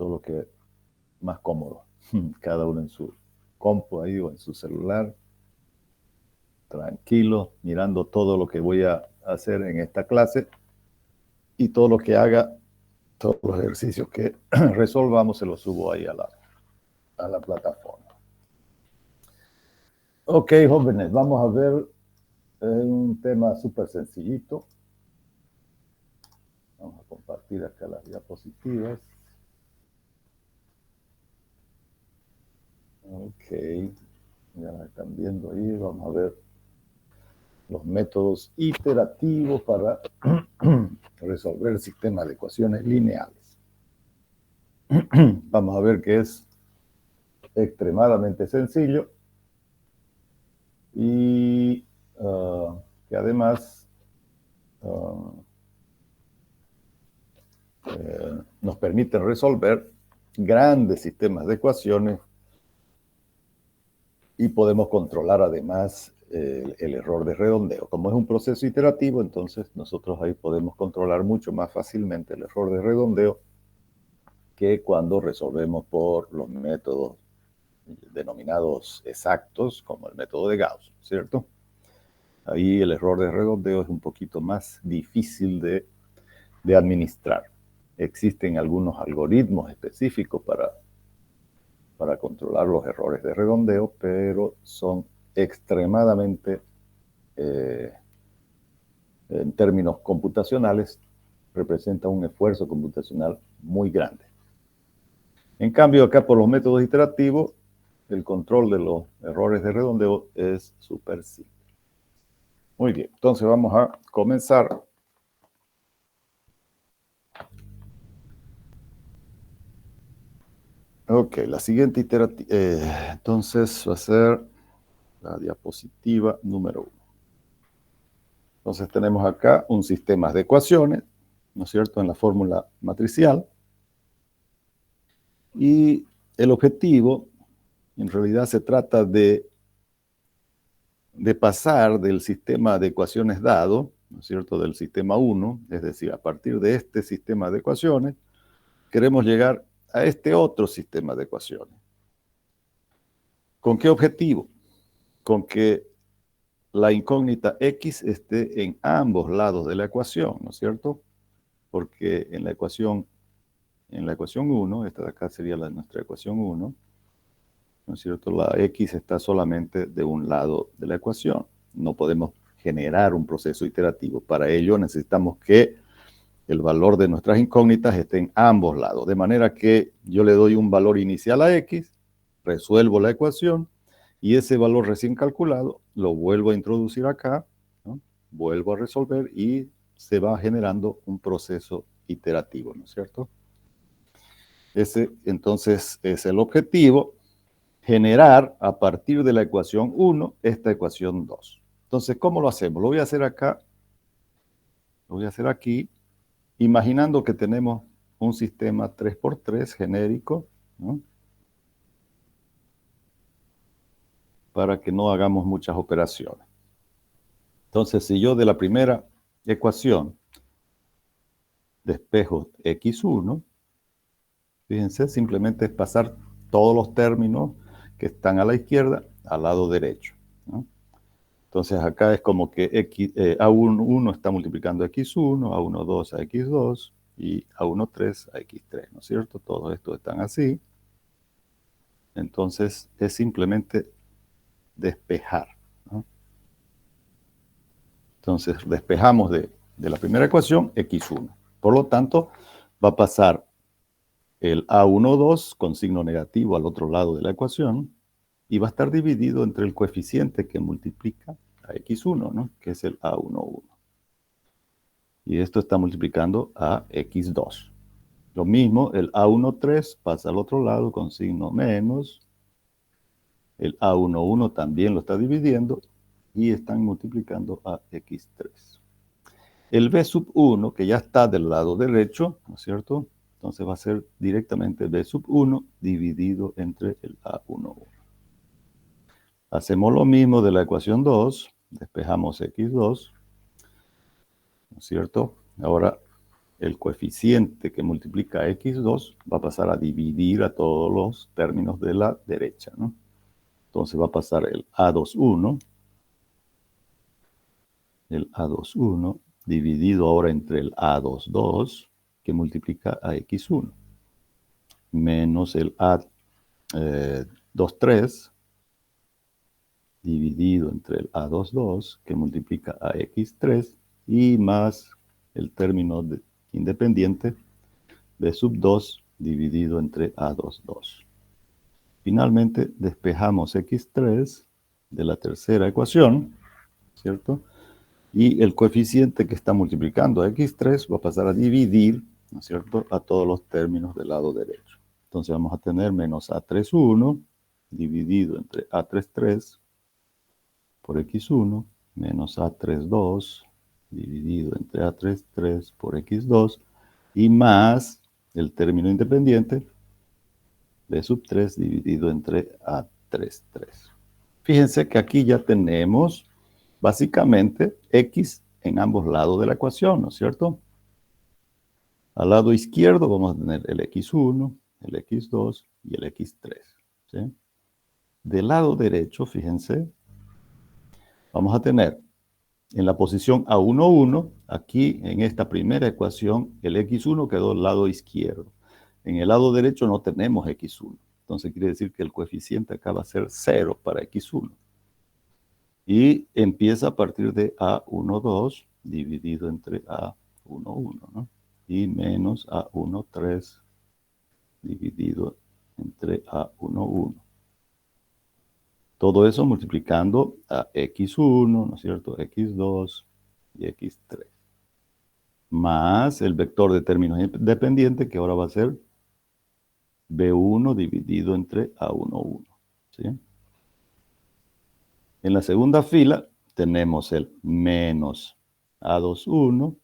solo que más cómodo. Cada uno en su compu ahí o en su celular, tranquilo, mirando todo lo que voy a hacer en esta clase y todo lo que haga, todos los ejercicios que resolvamos se los subo ahí a la plataforma. Ok, jóvenes, vamos a ver un tema súper sencillito. Vamos a compartir acá las diapositivas. Ok, ya la están viendo ahí. Vamos a ver los métodos iterativos para resolver el sistema de ecuaciones lineales. Vamos a ver que es extremadamente sencillo y que además nos permite resolver grandes sistemas de ecuaciones y podemos controlar además el error de redondeo. Como es un proceso iterativo, entonces nosotros ahí podemos controlar mucho más fácilmente el error de redondeo que cuando resolvemos por los métodos denominados exactos, como el método de Gauss, ¿cierto? Ahí el error de redondeo es un poquito más difícil de administrar. Existen algunos algoritmos específicos para controlar los errores de redondeo, pero son extremadamente, en términos computacionales, representa un esfuerzo computacional muy grande. En cambio, acá por los métodos iterativos, el control de los errores de redondeo es súper simple. Muy bien, entonces vamos a comenzar. Ok, la siguiente iterativa, entonces va a ser la diapositiva número 1. Entonces tenemos acá un sistema de ecuaciones, ¿no es cierto?, en la fórmula matricial. Y el objetivo, en realidad, se trata de pasar del sistema de ecuaciones dado, ¿no es cierto?, del sistema 1, es decir, a partir de este sistema de ecuaciones, queremos llegar a este otro sistema de ecuaciones. ¿Con qué objetivo? Con que la incógnita x esté en ambos lados de la ecuación, ¿no es cierto? Porque en la ecuación 1, esta de acá sería nuestra ecuación 1, ¿no es cierto? La x está solamente de un lado de la ecuación. No podemos generar un proceso iterativo. Para ello necesitamos que el valor de nuestras incógnitas esté en ambos lados. De manera que yo le doy un valor inicial a x, resuelvo la ecuación, y ese valor recién calculado lo vuelvo a introducir acá, ¿no? Vuelvo a resolver y se va generando un proceso iterativo, ¿no es cierto? Ese entonces es el objetivo, generar a partir de la ecuación 1 esta ecuación 2. Entonces, ¿cómo lo hacemos? Lo voy a hacer acá, lo voy a hacer aquí, imaginando que tenemos un sistema 3×3 genérico, ¿no?, para que no hagamos muchas operaciones. Entonces, si yo de la primera ecuación despejo x1, fíjense, simplemente es pasar todos los términos que están a la izquierda al lado derecho, ¿no? Entonces acá es como que A1 está multiplicando a x1, A1,2 a x2 y A1,3 a x3, ¿no es cierto? Todos estos están así. Entonces es simplemente despejar, ¿no? Entonces despejamos de la primera ecuación x1. Por lo tanto, va a pasar el A1,2 con signo negativo al otro lado de la ecuación y va a estar dividido entre el coeficiente que multiplica a x1, ¿no?, que es el A1,1. Y esto está multiplicando a x2. Lo mismo, el A1,3 pasa al otro lado con signo menos. El A1,1 también lo está dividiendo y están multiplicando a x3. El B1, que ya está del lado derecho, ¿no es cierto? Entonces va a ser directamente B1 dividido entre el A1,1. Hacemos lo mismo de la ecuación 2, despejamos x2, ¿no es cierto? Ahora el coeficiente que multiplica a x2 va a pasar a dividir a todos los términos de la derecha, ¿no? Entonces va a pasar el A21 dividido ahora entre el A22 que multiplica a x1 menos el A23 dividido entre el A22 que multiplica a x3 y más el término independiente B sub 2 dividido entre A22. Finalmente despejamos x3 de la tercera ecuación, ¿cierto? Y el coeficiente que está multiplicando a x3 va a pasar a dividir, ¿no es cierto?, a todos los términos del lado derecho. Entonces vamos a tener menos a31 dividido entre a33 por x1 menos a32 dividido entre a33 por x2 y más el término independiente b sub 3 dividido entre a33. Fíjense que aquí ya tenemos básicamente x en ambos lados de la ecuación, ¿no es cierto? Al lado izquierdo vamos a tener el x1, el x2 y el x3, ¿sí? Del lado derecho, fíjense, vamos a tener en la posición A11, aquí en esta primera ecuación, el x1 quedó al lado izquierdo. En el lado derecho no tenemos x1. Entonces quiere decir que el coeficiente acá va a ser 0 para x1. Y empieza a partir de A12 dividido entre A11, ¿no? Y menos A13 dividido entre A11. Todo eso multiplicando a x1, ¿no es cierto?, x2 y x3. Más el vector de términos independientes, que ahora va a ser b1 dividido entre a11, ¿sí? En la segunda fila tenemos el menos a21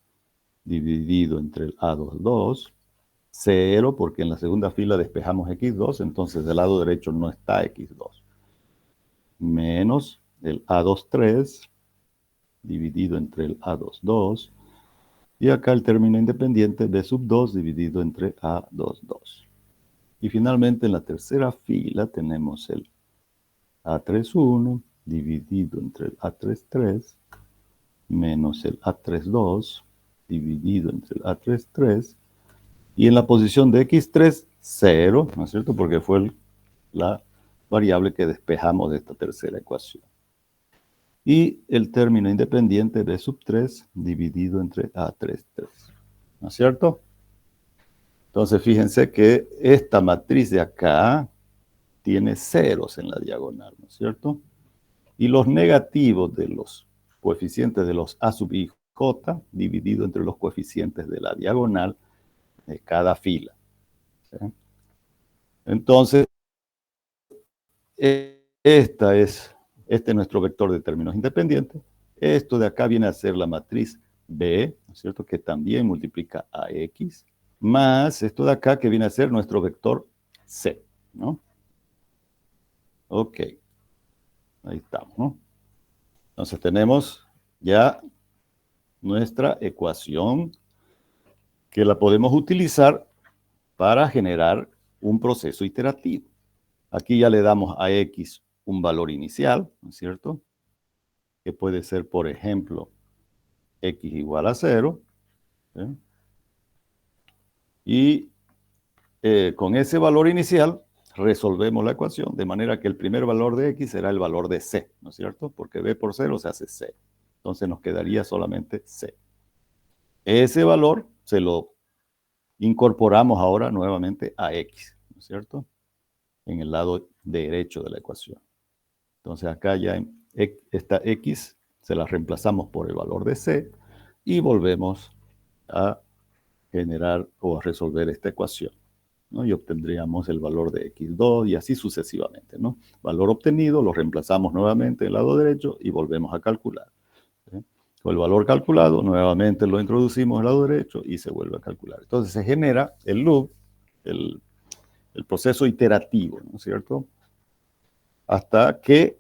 dividido entre el a22, 0, porque en la segunda fila despejamos x2, entonces del lado derecho no está x2. Menos el A23 dividido entre el A22 y acá el término independiente B sub 2 dividido entre A22. Y finalmente en la tercera fila tenemos el A31 dividido entre el A33 menos el A32 dividido entre el A33 y en la posición de x3, 0, ¿no es cierto? Porque fue la variable que despejamos de esta tercera ecuación. Y el término independiente B sub 3 dividido entre A33, ¿no es cierto? Entonces fíjense que esta matriz de acá tiene ceros en la diagonal, ¿no es cierto? Y los negativos de los coeficientes de los A sub I, J, dividido entre los coeficientes de la diagonal de cada fila, ¿sí? Entonces, este es nuestro vector de términos independientes. Esto de acá viene a ser la matriz B, ¿no es cierto?, que también multiplica a X, más esto de acá que viene a ser nuestro vector C, ¿no? Ok, ahí estamos, ¿no? Entonces tenemos ya nuestra ecuación que la podemos utilizar para generar un proceso iterativo. Aquí ya le damos a X un valor inicial, ¿no es cierto?, que puede ser, por ejemplo, X igual a 0, ¿sí? Y con ese valor inicial resolvemos la ecuación, de manera que el primer valor de X será el valor de C, ¿no es cierto? Porque B por 0 se hace C. Entonces nos quedaría solamente C. Ese valor se lo incorporamos ahora nuevamente a X, ¿no es cierto?, en el lado derecho de la ecuación. Entonces acá ya esta X se la reemplazamos por el valor de C y volvemos a generar o a resolver esta ecuación, ¿no? Y obtendríamos el valor de x2 y así sucesivamente, ¿no? Valor obtenido, lo reemplazamos nuevamente en el lado derecho y volvemos a calcular, ¿sí? Con el valor calculado, nuevamente lo introducimos en el lado derecho y se vuelve a calcular. Entonces se genera el loop, el proceso iterativo, ¿no es cierto?, hasta que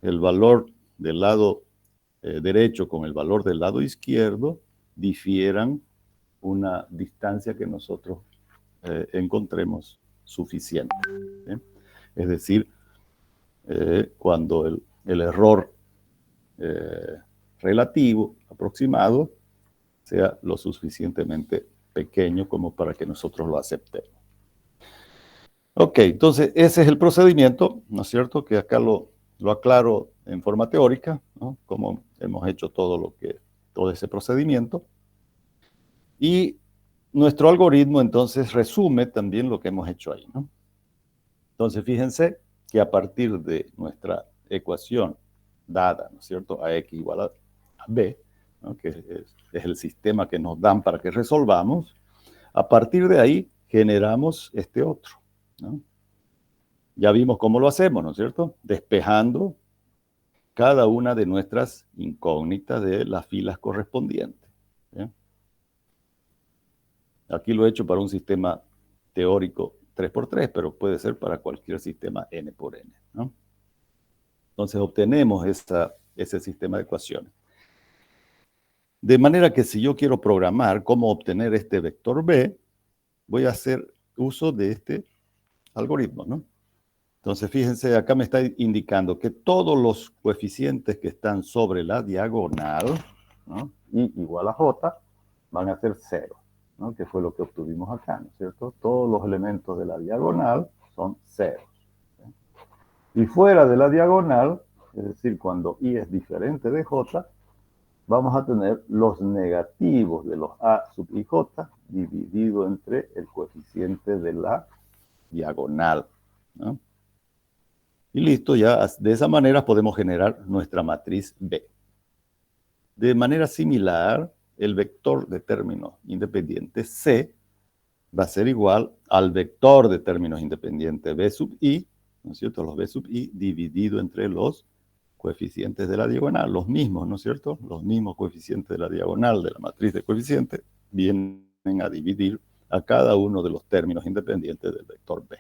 el valor del lado derecho con el valor del lado izquierdo difieran una distancia que nosotros encontremos suficiente. ¿Sí? Es decir, cuando el error relativo, aproximado, sea lo suficientemente pequeño como para que nosotros lo aceptemos. Ok, entonces ese es el procedimiento, ¿no es cierto? Que acá lo aclaro en forma teórica, ¿no? Cómo hemos hecho todo ese procedimiento. Y nuestro algoritmo entonces resume también lo que hemos hecho ahí, ¿no? Entonces fíjense que a partir de nuestra ecuación dada, ¿no es cierto? A x igual a b, ¿no? Que es el sistema que nos dan para que resolvamos, a partir de ahí generamos este otro, ¿no? Ya vimos cómo lo hacemos, ¿no es cierto? Despejando cada una de nuestras incógnitas de las filas correspondientes. ¿Bien? Aquí lo he hecho para un sistema teórico 3×3, pero puede ser para cualquier sistema n por n, ¿no? Entonces obtenemos ese sistema de ecuaciones. De manera que si yo quiero programar cómo obtener este vector b, voy a hacer uso de este algoritmo, ¿no? Entonces, fíjense, acá me está indicando que todos los coeficientes que están sobre la diagonal, ¿no? Y igual a j, van a ser 0, ¿no? Que fue lo que obtuvimos acá, ¿no es cierto? Todos los elementos de la diagonal son 0. ¿Sí? Y fuera de la diagonal, es decir, cuando i es diferente de j, vamos a tener los negativos de los a sub ij dividido entre el coeficiente de la diagonal, ¿no? Y listo, ya de esa manera podemos generar nuestra matriz B. De manera similar, el vector de términos independientes C va a ser igual al vector de términos independientes B sub I, ¿no es cierto? Los B sub I dividido entre los coeficientes de la diagonal, los mismos, ¿no es cierto? Los mismos coeficientes de la diagonal de la matriz de coeficientes vienen a dividir a cada uno de los términos independientes del vector B.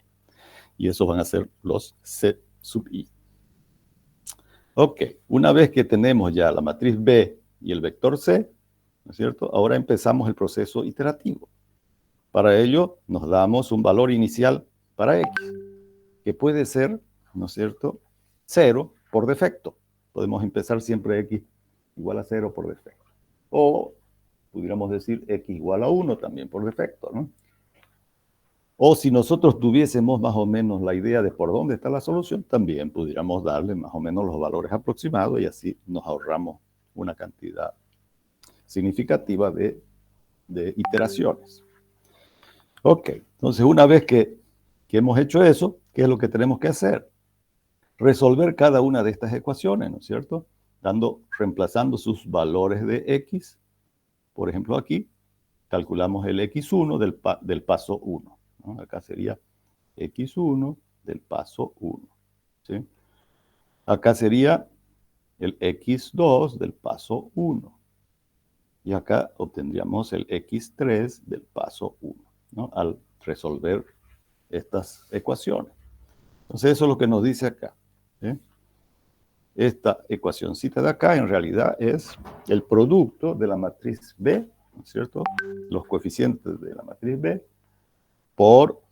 Y esos van a ser los C sub I. Ok, una vez que tenemos ya la matriz B y el vector C, ¿no es cierto? Ahora empezamos el proceso iterativo. Para ello nos damos un valor inicial para X, que puede ser, ¿no es cierto?, 0 por defecto. Podemos empezar siempre X igual a 0 por defecto. O pudiéramos decir X igual a 1 también por defecto, ¿no? O si nosotros tuviésemos más o menos la idea de por dónde está la solución, también pudiéramos darle más o menos los valores aproximados y así nos ahorramos una cantidad significativa de iteraciones. Ok, entonces una vez que hemos hecho eso, ¿qué es lo que tenemos que hacer? Resolver cada una de estas ecuaciones, ¿no es cierto? Reemplazando sus valores de X. Por ejemplo, aquí calculamos el X1 del paso 1, ¿no? Acá sería X1 del paso 1. ¿Sí? Acá sería el X2 del paso 1. Y acá obtendríamos el X3 del paso 1, ¿no? Al resolver estas ecuaciones. Entonces eso es lo que nos dice acá. ¿Sí? Esta ecuacióncita de acá en realidad es el producto de la matriz B, ¿no es cierto? Los coeficientes de la matriz B por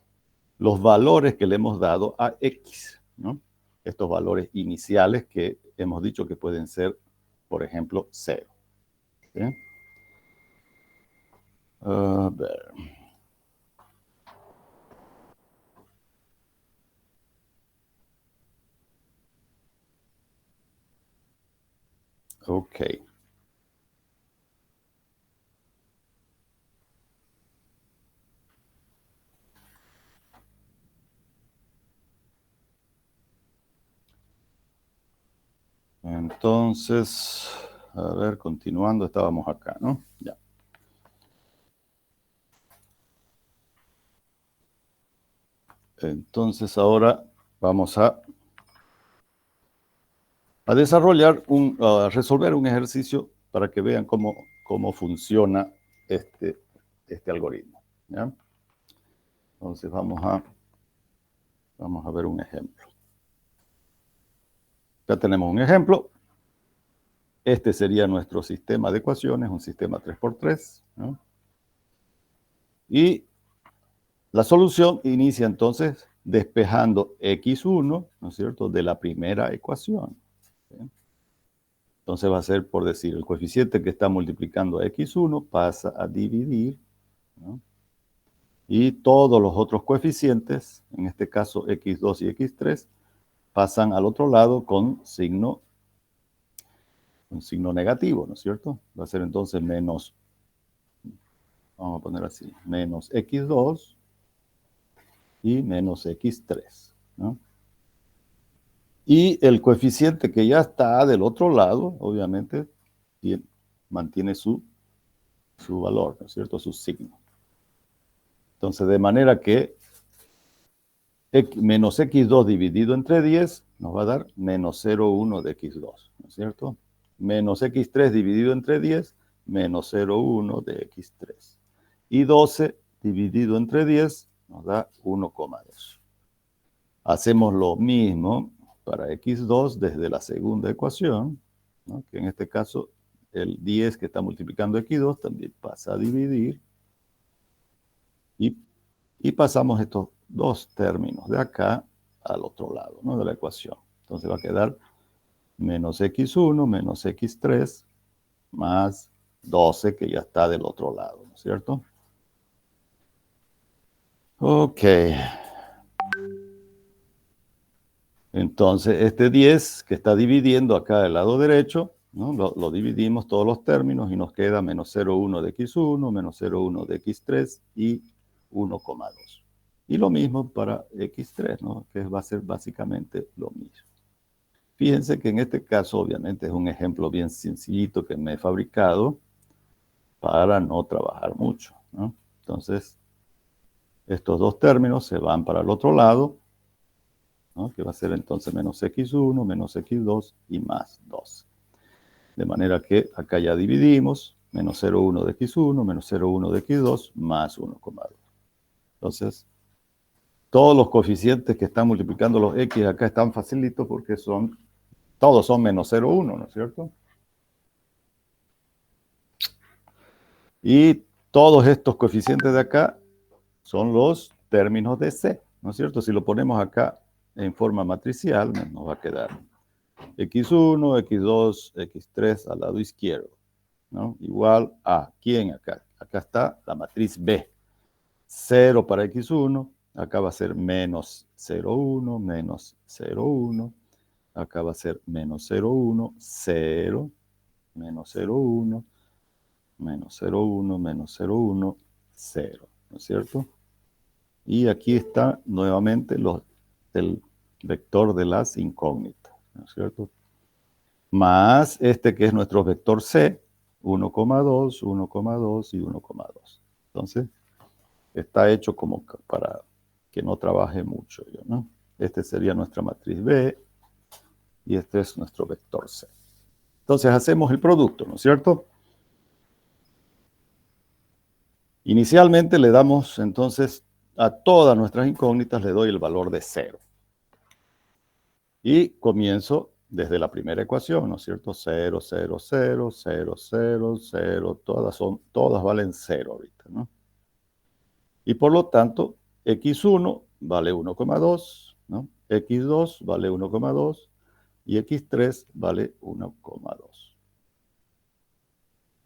los valores que le hemos dado a X, ¿no? Estos valores iniciales que hemos dicho que pueden ser, por ejemplo, 0. ¿Sí? A ver. Ok. Entonces, a ver, continuando, estábamos acá, ¿no? Ya. Entonces ahora vamos a desarrollar, a resolver un ejercicio para que vean cómo funciona este algoritmo, ¿ya? Entonces vamos a ver un ejemplo. Ya tenemos un ejemplo. Este sería nuestro sistema de ecuaciones, un sistema 3×3, ¿no? Y la solución inicia entonces despejando x1, ¿no es cierto?, de la primera ecuación. ¿Sí? Entonces va a ser, por decir, el coeficiente que está multiplicando a x1 pasa a dividir, ¿no? Y todos los otros coeficientes, en este caso x2 y x3, pasan al otro lado con signo negativo, ¿no es cierto? Va a ser entonces menos, vamos a poner así, menos x2 y menos x3, ¿no? Y el coeficiente que ya está del otro lado, obviamente, mantiene su valor, ¿no es cierto? Su signo. Entonces, de manera que menos x2 dividido entre 10 nos va a dar menos 0,1 de x2, ¿no es cierto? Menos x3 dividido entre 10, menos 0,1 de x3. Y 12 dividido entre 10 nos da 1,2. Hacemos lo mismo para x2 desde la segunda ecuación, ¿no? Que en este caso el 10 que está multiplicando x2 también pasa a dividir. Y pasamos estos dos términos de acá al otro lado, ¿no?, de la ecuación. Entonces va a quedar menos x1 menos x3 más 12 que ya está del otro lado, ¿no es cierto? Ok. Entonces este 10 que está dividiendo acá del lado derecho, ¿no?, lo dividimos todos los términos y nos queda menos 0,1 de x1, menos 0,1 de x3 y 1,2. Y lo mismo para x3, ¿no?, que va a ser básicamente lo mismo. Fíjense que en este caso, obviamente, es un ejemplo bien sencillito que me he fabricado para no trabajar mucho, ¿no? Entonces, estos dos términos se van para el otro lado, ¿no?, que va a ser entonces menos x1, menos x2 y más 2. De manera que acá ya dividimos, menos 0,1 de x1, menos 0,1 de x2, más 1,2. Entonces, todos los coeficientes que están multiplicando los x acá están facilitos porque todos son menos 0,1, ¿no es cierto? Y todos estos coeficientes de acá son los términos de C, ¿no es cierto? Si lo ponemos acá en forma matricial, nos va a quedar x1, x2, x3 al lado izquierdo, ¿no? Igual a, ¿quién acá? Acá está la matriz B. 0 para x1, acá va a ser menos 0,1, menos 0,1, acá va a ser menos 0,1, 0, menos 0,1, menos 0,1, menos 0,1, 0, ¿no es cierto? Y aquí está nuevamente el vector de las incógnitas, ¿no es cierto? Más este que es nuestro vector C, 1,2, 1,2 y 1,2. Entonces, está hecho como para que no trabaje mucho yo, ¿no? Este sería nuestra matriz B y este es nuestro vector C. Entonces, hacemos el producto, ¿no es cierto? Inicialmente le damos, entonces, a todas nuestras incógnitas le doy el valor de 0. Y comienzo desde la primera ecuación, ¿no es cierto? 0, 0, 0, 0, 0, 0, todas valen 0 ahorita, ¿no? Y por lo tanto, x1 vale 1,2, ¿no? x2 vale 1,2 y x3 vale 1,2.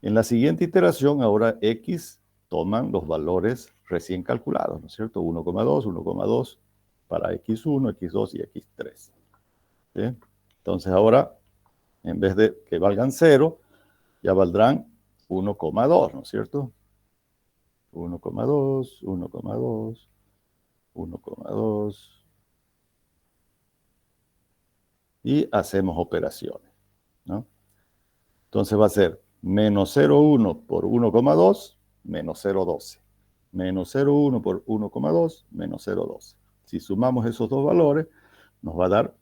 En la siguiente iteración, ahora x toman los valores recién calculados, ¿no es cierto? 1,2, 1,2 para x1, x2 y x3. ¿Sí? Entonces ahora, en vez de que valgan 0, ya valdrán 1,2, ¿no es cierto? 1,2, 1,2, 1,2. Y hacemos operaciones, ¿no? Entonces va a ser menos 0,1 por 1,2, menos 0,12. Menos 0,1 por 1,2, menos 0,12. Si sumamos esos dos valores, nos va a dar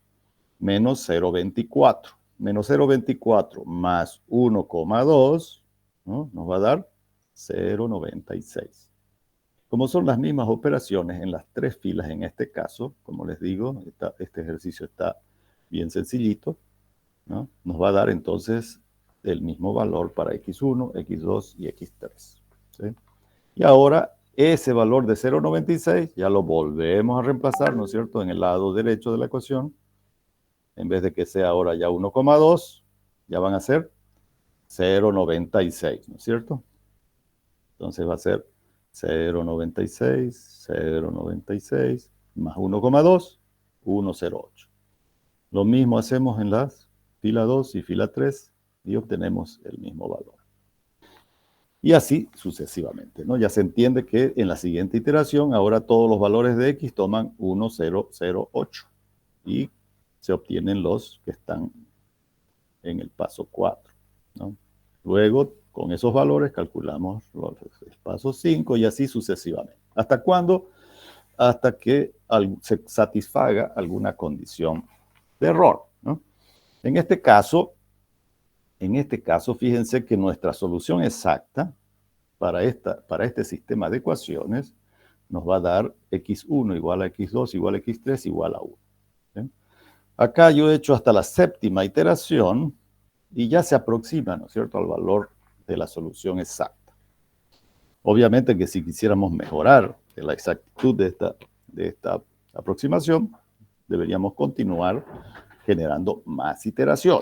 menos 0,24. Menos 0,24 más 1,2, ¿no?, nos va a dar 0,96. Como son las mismas operaciones en las tres filas en este caso, como les digo, este ejercicio está bien sencillito, ¿no?, nos va a dar entonces el mismo valor para x1, x2 y x3. ¿Sí? Y ahora ese valor de 0,96 ya lo volvemos a reemplazar, ¿no es cierto?, en el lado derecho de la ecuación. En vez de que sea ahora ya 1,2, ya van a ser 0,96, ¿no es cierto? Entonces va a ser 0,96, 0,96, más 1,2, 1,08. Lo mismo hacemos en las fila 2 y fila 3 y obtenemos el mismo valor. Y así sucesivamente, ¿no? Ya se entiende que en la siguiente iteración, ahora todos los valores de x toman 1,008 y se obtienen los que están en el paso 4, ¿no? Luego, con esos valores, calculamos el paso 5 y así sucesivamente. ¿Hasta cuándo? Hasta que se satisfaga alguna condición de error, ¿no? En este caso, fíjense que nuestra solución exacta para este sistema de ecuaciones nos va a dar x1 igual a x2 igual a x3 igual a 1. ¿Sí? Acá yo he hecho hasta la séptima iteración y ya se aproxima, ¿no es cierto?, al valor de la solución exacta. Obviamente que si quisiéramos mejorar la exactitud de esta aproximación, deberíamos continuar generando más iteración,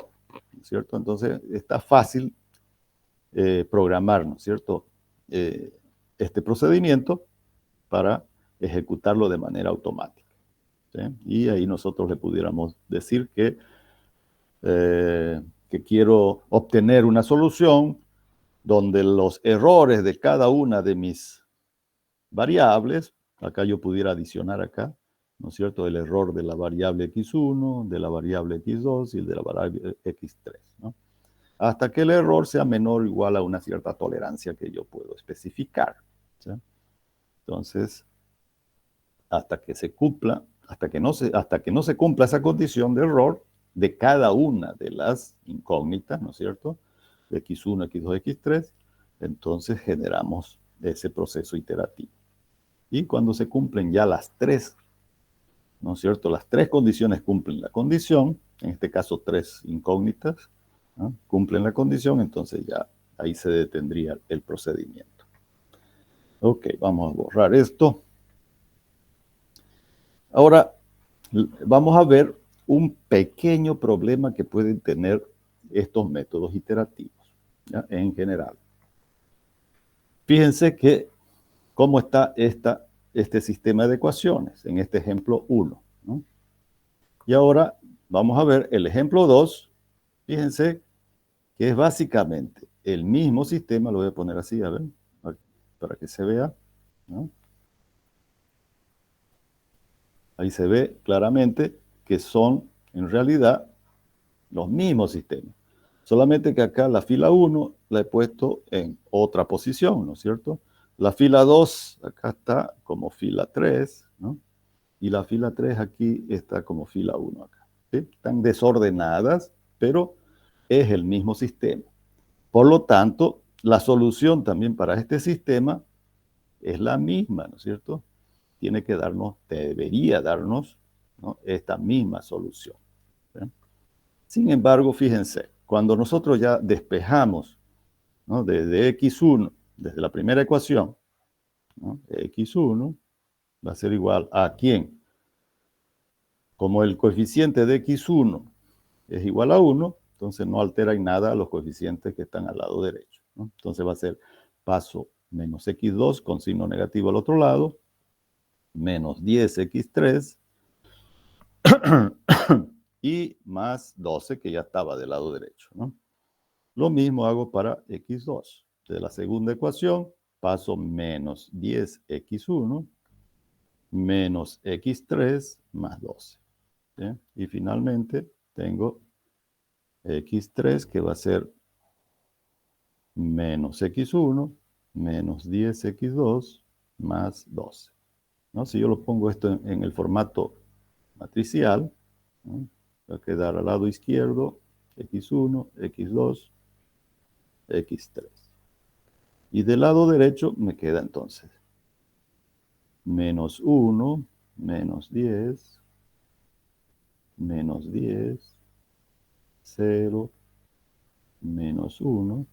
¿no es cierto? Entonces, está fácil programar, ¿no es cierto?, este procedimiento para ejecutarlo de manera automática, ¿sí? Y ahí nosotros le pudiéramos decir que quiero obtener una solución donde los errores de cada una de mis variables, acá yo pudiera adicionar acá, ¿no es cierto?, el error de la variable x1, de la variable x2 y el de la variable x3, ¿no? Hasta que el error sea menor o igual a una cierta tolerancia que yo puedo especificar, ¿sí? Entonces, hasta que no se cumpla esa condición de error de cada una de las incógnitas, ¿no es cierto?, de x1, x2, x3, entonces generamos ese proceso iterativo. Y cuando se cumplen ya las tres, ¿no es cierto?, las tres condiciones cumplen la condición, en este caso tres incógnitas, ¿no?, cumplen la condición, entonces ya ahí se detendría el procedimiento. Ok, vamos a borrar esto. Ahora, vamos a ver un pequeño problema que pueden tener estos métodos iterativos, ¿ya?, en general. Fíjense que cómo está este sistema de ecuaciones en este ejemplo 1, ¿no? Y ahora vamos a ver el ejemplo 2. Fíjense que es básicamente el mismo sistema, lo voy a poner así, a ver, para que se vea, ¿no? Ahí se ve claramente que son en realidad los mismos sistemas. Solamente que acá la fila 1 la he puesto en otra posición, ¿no es cierto? La fila 2 acá está como fila 3, ¿no? Y la fila 3 aquí está como fila 1 acá, ¿sí? Están desordenadas, pero es el mismo sistema. Por lo tanto, la solución también para este sistema es la misma, ¿no es cierto? Debería darnos, ¿no?, esta misma solución, ¿sí? Sin embargo, fíjense, cuando nosotros ya despejamos, ¿no?, desde x1, desde la primera ecuación, ¿no?, x1 va a ser igual a ¿quién? Como el coeficiente de x1 es igual a 1, entonces no altera en nada los coeficientes que están al lado derecho, ¿no? Entonces va a ser paso menos x2 con signo negativo al otro lado, menos 10x3 y más 12 que ya estaba del lado derecho, ¿no? Lo mismo hago para x2. De la segunda ecuación paso menos 10x1 menos x3 más 12, ¿sí? Y finalmente tengo x3 que va a ser menos x1 menos 10x2 más 12, ¿no? Si yo lo pongo esto en el formato matricial, ¿no?, va a quedar al lado izquierdo x1, x2, x3. Y del lado derecho me queda entonces menos 1, menos 10, menos 10, 0, menos 1,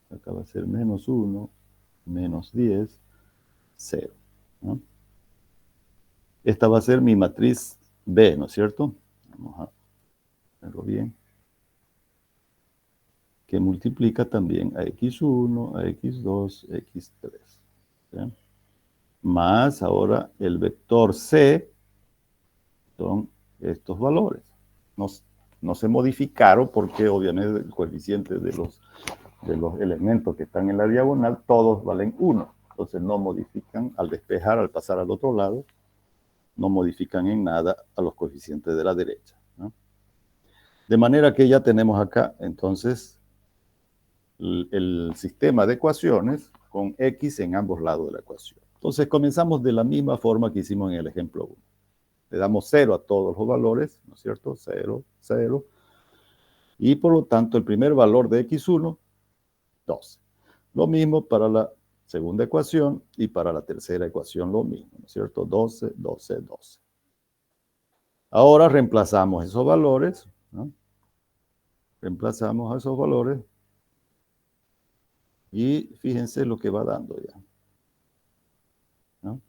acá va a ser menos 1, menos 10, 0. ¿No? Esta va a ser mi matriz B, ¿no es cierto? Vamos a verlo bien. Que multiplica también a x1, a x2, x3. ¿Sí? Más ahora el vector C son estos valores. No se modificaron porque obviamente el coeficiente de los elementos que están en la diagonal, todos valen 1. Entonces no modifican al despejar, al pasar al otro lado, no modifican en nada a los coeficientes de la derecha, ¿no? De manera que ya tenemos acá, entonces, el sistema de ecuaciones con x en ambos lados de la ecuación. Entonces comenzamos de la misma forma que hicimos en el ejemplo 1. Le damos 0 a todos los valores, ¿no es cierto? 0, 0. Y por lo tanto, el primer valor de x1, 12. Lo mismo para la segunda ecuación y para la tercera ecuación lo mismo, ¿no es cierto? 12, 12, 12. Ahora reemplazamos esos valores, ¿no? Reemplazamos a esos valores y fíjense lo que va dando ya, ¿no?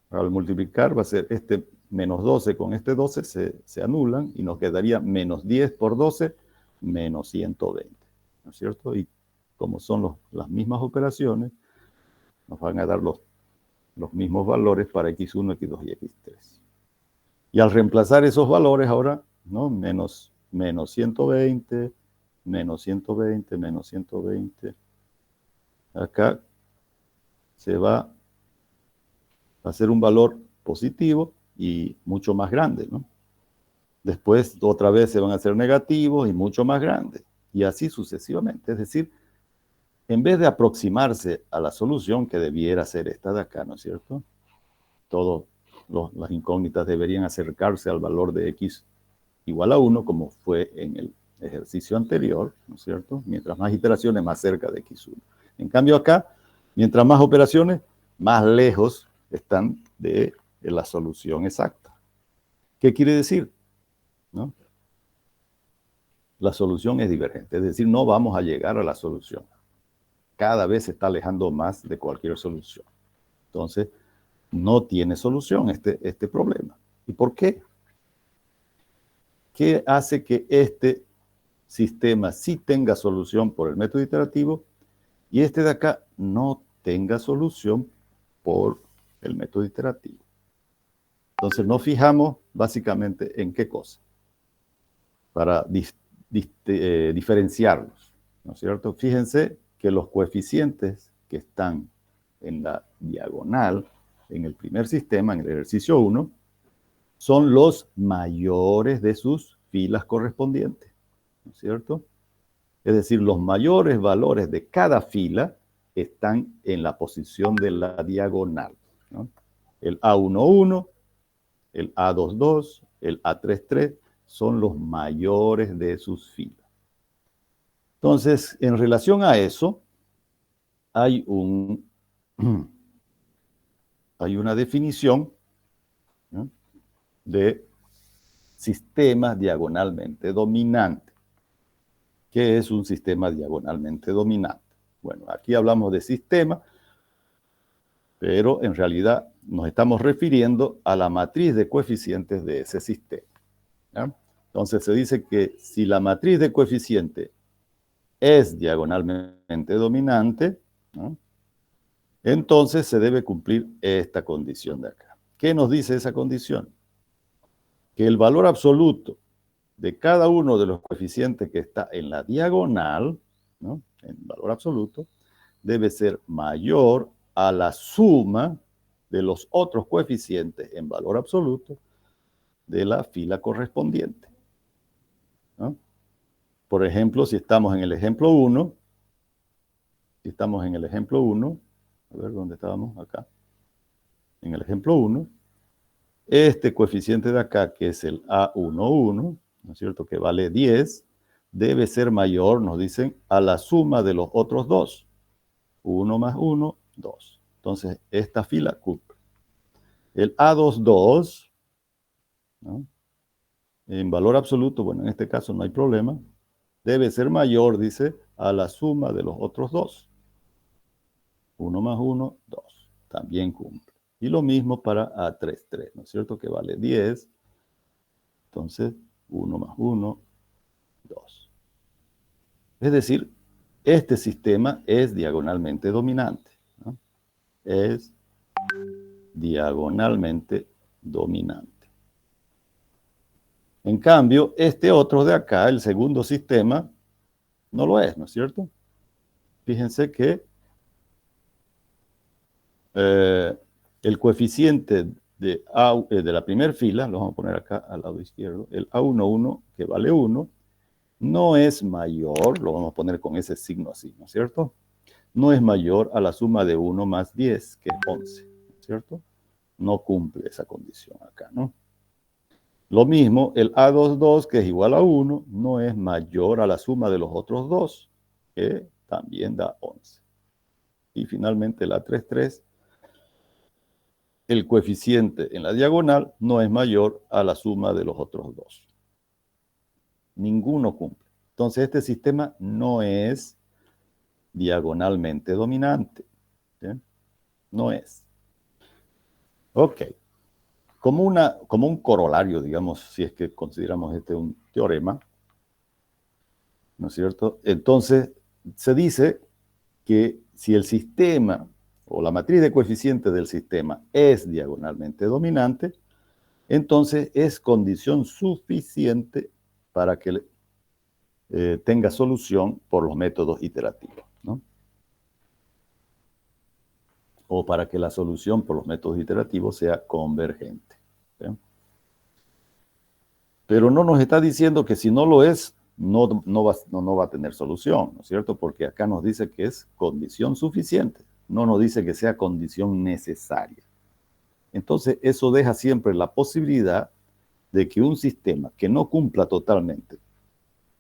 Al multiplicar va a ser este menos 12 con este 12 se anulan y nos quedaría menos 10 por 12, menos 120, ¿no es cierto? Y como son las mismas operaciones, nos van a dar los mismos valores para x1, x2 y x3. Y al reemplazar esos valores ahora, ¿no? Menos 120, menos 120, menos 120. Acá se va a hacer un valor positivo y mucho más grande, ¿no? Después otra vez se van a hacer negativos y mucho más grandes. Y así sucesivamente. Es decir, en vez de aproximarse a la solución que debiera ser esta de acá, ¿no es cierto? Todas las incógnitas deberían acercarse al valor de x igual a 1, como fue en el ejercicio anterior, ¿no es cierto? Mientras más iteraciones, más cerca de x1. En cambio acá, mientras más operaciones, más lejos están de la solución exacta. ¿Qué quiere decir? ¿No? La solución es divergente, es decir, no vamos a llegar a la solución. Cada vez se está alejando más de cualquier solución. Entonces, no tiene solución este problema. ¿Y por qué? ¿Qué hace que este sistema sí tenga solución por el método iterativo y este de acá no tenga solución por el método iterativo? Entonces nos fijamos básicamente en qué cosa para diferenciarlos, ¿no es cierto? Fíjense que los coeficientes que están en la diagonal en el primer sistema, en el ejercicio 1, son los mayores de sus filas correspondientes, ¿no es cierto? Es decir, los mayores valores de cada fila están en la posición de la diagonal, ¿no? El A11, el A22, el A33 son los mayores de sus filas. Entonces, en relación a eso, hay una definición, ¿no?, de sistemas diagonalmente dominantes. ¿Qué es un sistema diagonalmente dominante? Bueno, aquí hablamos de sistema, pero en realidad nos estamos refiriendo a la matriz de coeficientes de ese sistema, ¿ya? Entonces se dice que si la matriz de coeficientes es diagonalmente dominante, ¿no?, entonces se debe cumplir esta condición de acá. ¿Qué nos dice esa condición? Que el valor absoluto de cada uno de los coeficientes que está en la diagonal, ¿no?, en valor absoluto, debe ser mayor a la suma de los otros coeficientes en valor absoluto de la fila correspondiente, ¿no? Por ejemplo, si estamos en el ejemplo 1, a ver, ¿dónde estábamos? Acá. En el ejemplo 1, este coeficiente de acá, que es el A11, ¿no es cierto?, que vale 10, debe ser mayor, nos dicen, a la suma de los otros dos. 1 más 1, 2. Entonces, esta fila cumple. El A22, ¿no?, en valor absoluto, bueno, en este caso no hay problema, debe ser mayor, dice, a la suma de los otros dos. 1 más 1, 2. también cumple. Y lo mismo para A33, ¿no es cierto? Que vale 10. Entonces, 1 más 1, 2. Es decir, este sistema es diagonalmente dominante, ¿no? Es diagonalmente dominante. En cambio, este otro de acá, el segundo sistema, no lo es, ¿no es cierto? Fíjense que el coeficiente de la primera fila, lo vamos a poner acá al lado izquierdo, el A11, que vale 1, no es mayor, lo vamos a poner con ese signo así, ¿no es cierto? No es mayor a la suma de 1 más 10, que es 11, ¿no es cierto? No cumple esa condición acá, ¿no? Lo mismo, el A22, que es igual a 1, no es mayor a la suma de los otros dos, que también da 11. Y finalmente el A33, el coeficiente en la diagonal no es mayor a la suma de los otros dos. Ninguno cumple. Entonces este sistema no es diagonalmente dominante. ¿Sí? No es. Ok. Como un corolario, digamos, si es que consideramos este un teorema, ¿no es cierto? Entonces se dice que si el sistema o la matriz de coeficientes del sistema es diagonalmente dominante, entonces es condición suficiente para que tenga solución por los métodos iterativos, ¿no? O para que la solución por los métodos iterativos sea convergente. ¿Sí? Pero no nos está diciendo que si no lo es, no va a tener solución, ¿no es cierto? Porque acá nos dice que es condición suficiente, no nos dice que sea condición necesaria. Entonces, eso deja siempre la posibilidad de que un sistema que no cumpla totalmente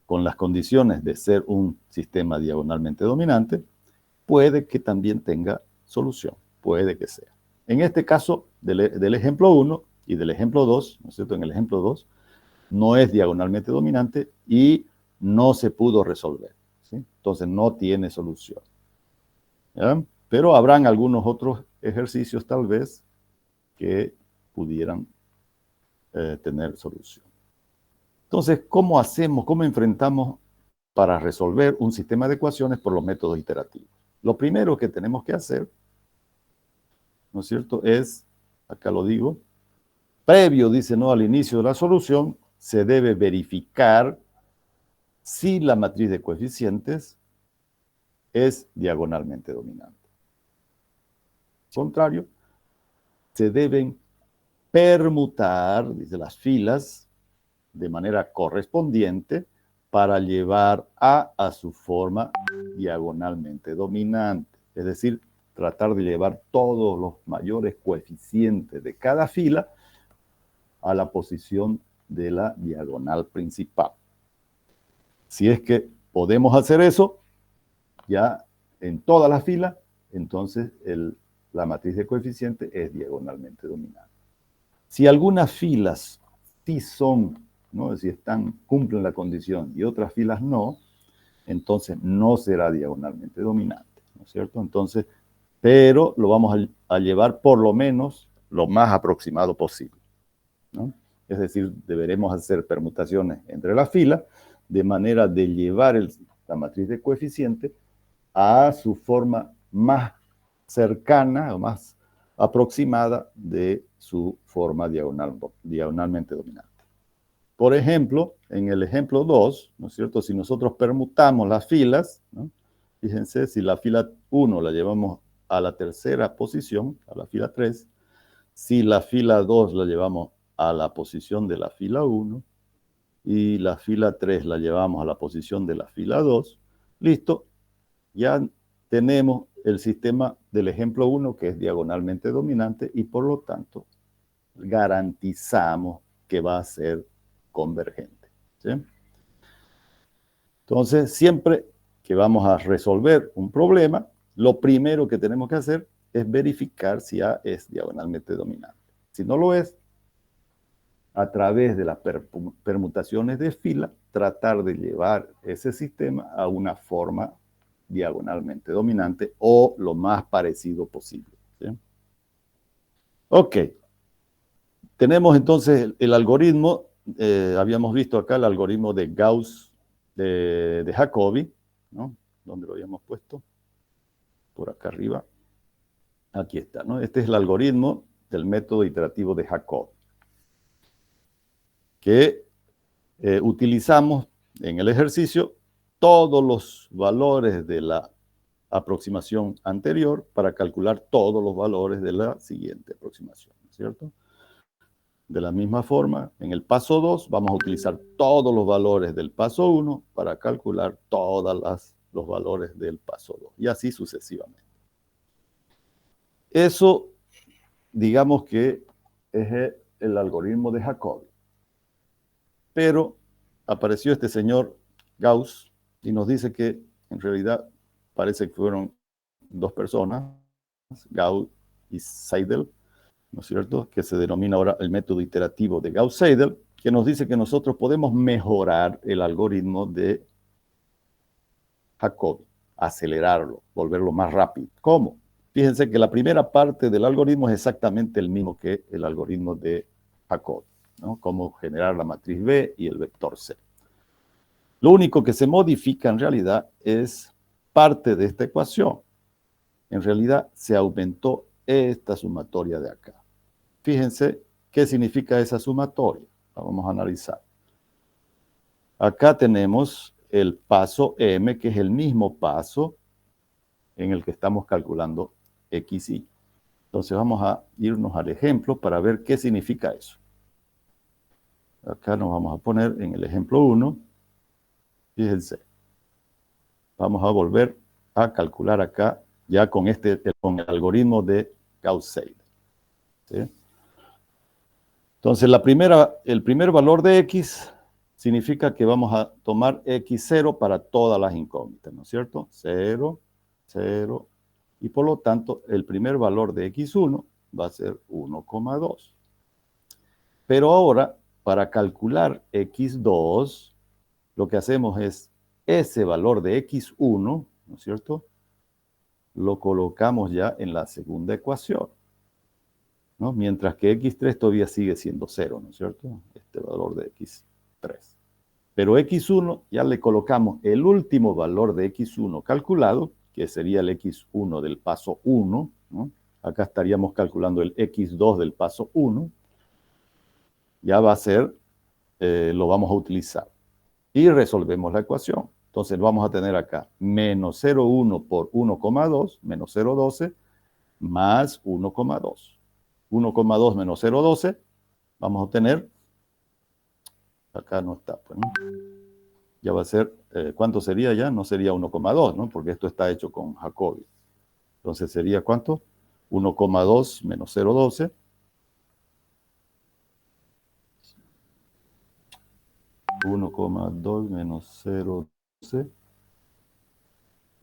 con las condiciones de ser un sistema diagonalmente dominante, puede que también tenga solución, puede que sea. En este caso, del ejemplo 1 y del ejemplo 2, ¿no es cierto? En el ejemplo 2, no es diagonalmente dominante y no se pudo resolver, ¿sí? Entonces no tiene solución. ¿Ya? Pero habrán algunos otros ejercicios tal vez que pudieran tener solución. Entonces, ¿cómo hacemos, cómo enfrentamos para resolver un sistema de ecuaciones por los métodos iterativos? Lo primero que tenemos que hacer, ¿no es cierto?, es, acá lo digo, previo, dice, ¿no?, al inicio de la solución, se debe verificar si la matriz de coeficientes es diagonalmente dominante. Al contrario, se deben permutar, dice, las filas de manera correspondiente para llevar a su forma diagonalmente dominante. Es decir, tratar de llevar todos los mayores coeficientes de cada fila a la posición de la diagonal principal. Si es que podemos hacer eso, ya en toda la fila, entonces la matriz de coeficientes es diagonalmente dominante. Si algunas filas sí son, ¿no?, si cumplen la condición y otras filas no, entonces no será diagonalmente dominante, ¿no es cierto? Entonces, pero lo vamos a llevar por lo menos lo más aproximado posible, ¿no? Es decir, deberemos hacer permutaciones entre las filas de manera de llevar la matriz de coeficiente a su forma más cercana o más aproximada de su forma diagonalmente dominante. Por ejemplo, en el ejemplo 2, ¿no es cierto? Si nosotros permutamos las filas, ¿no? Fíjense, si la fila 1 la llevamos a la tercera posición, a la fila 3, si la fila 2 la llevamos a la posición de la fila 1 y la fila 3 la llevamos a la posición de la fila 2, listo, ya tenemos el sistema del ejemplo 1 que es diagonalmente dominante y por lo tanto garantizamos que va a ser convergente, ¿sí? Entonces, siempre que vamos a resolver un problema, lo primero que tenemos que hacer es verificar si A es diagonalmente dominante. Si no lo es, a través de las permutaciones de fila, tratar de llevar ese sistema a una forma diagonalmente dominante o lo más parecido posible, ¿sí? Ok. Tenemos entonces el algoritmo, habíamos visto acá el algoritmo de Gauss, de Jacobi, ¿no? ¿Dónde lo habíamos puesto? Por acá arriba. Aquí está, ¿no? Este es el algoritmo del método iterativo de Jacobi, que utilizamos en el ejercicio todos los valores de la aproximación anterior para calcular todos los valores de la siguiente aproximación, ¿no es cierto? De la misma forma, en el paso 2 vamos a utilizar todos los valores del paso 1 para calcular todos los valores del paso 2 y así sucesivamente. Eso, digamos que es el algoritmo de Jacobi. Pero apareció este señor Gauss y nos dice que en realidad parece que fueron dos personas, Gauss y Seidel, ¿no es cierto?, que se denomina ahora el método iterativo de Gauss-Seidel, que nos dice que nosotros podemos mejorar el algoritmo de Jacobi, acelerarlo, volverlo más rápido. ¿Cómo? Fíjense que la primera parte del algoritmo es exactamente el mismo que el algoritmo de Jacobi, ¿no? Cómo generar la matriz B y el vector C. Lo único que se modifica en realidad es parte de esta ecuación. En realidad se aumentó esta sumatoria de acá. Fíjense qué significa esa sumatoria. La vamos a analizar. Acá tenemos el paso M, que es el mismo paso en el que estamos calculando X, Y. Entonces vamos a irnos al ejemplo para ver qué significa eso. Acá nos vamos a poner en el ejemplo 1. Fíjense. Vamos a volver a calcular acá ya con el algoritmo de Gauss-Seidel, ¿sí? Entonces, el primer valor de X significa que vamos a tomar X0 para todas las incógnitas, ¿no es cierto? 0, 0, y por lo tanto, el primer valor de X1 va a ser 1,2. Pero ahora, para calcular X2, lo que hacemos es ese valor de X1, ¿no es cierto?, lo colocamos ya en la segunda ecuación, ¿no? Mientras que X3 todavía sigue siendo 0, ¿no es cierto? Este valor de X3. Pero X1 ya le colocamos el último valor de X1 calculado, que sería el X1 del paso 1, ¿no? Acá estaríamos calculando el X2 del paso 1. Ya va a ser, lo vamos a utilizar. Y resolvemos la ecuación. Entonces vamos a tener acá menos 0,1 por 1,2, menos 0,12, más 1,2. 1,2 menos 0,12, vamos a obtener, acá no está, pues, ¿no? Ya va a ser, ¿cuánto sería ya? No sería 1,2, ¿no? Porque esto está hecho con Jacobi. Entonces sería, ¿cuánto? 1,2 menos 0,12. 1,2 menos 0,12.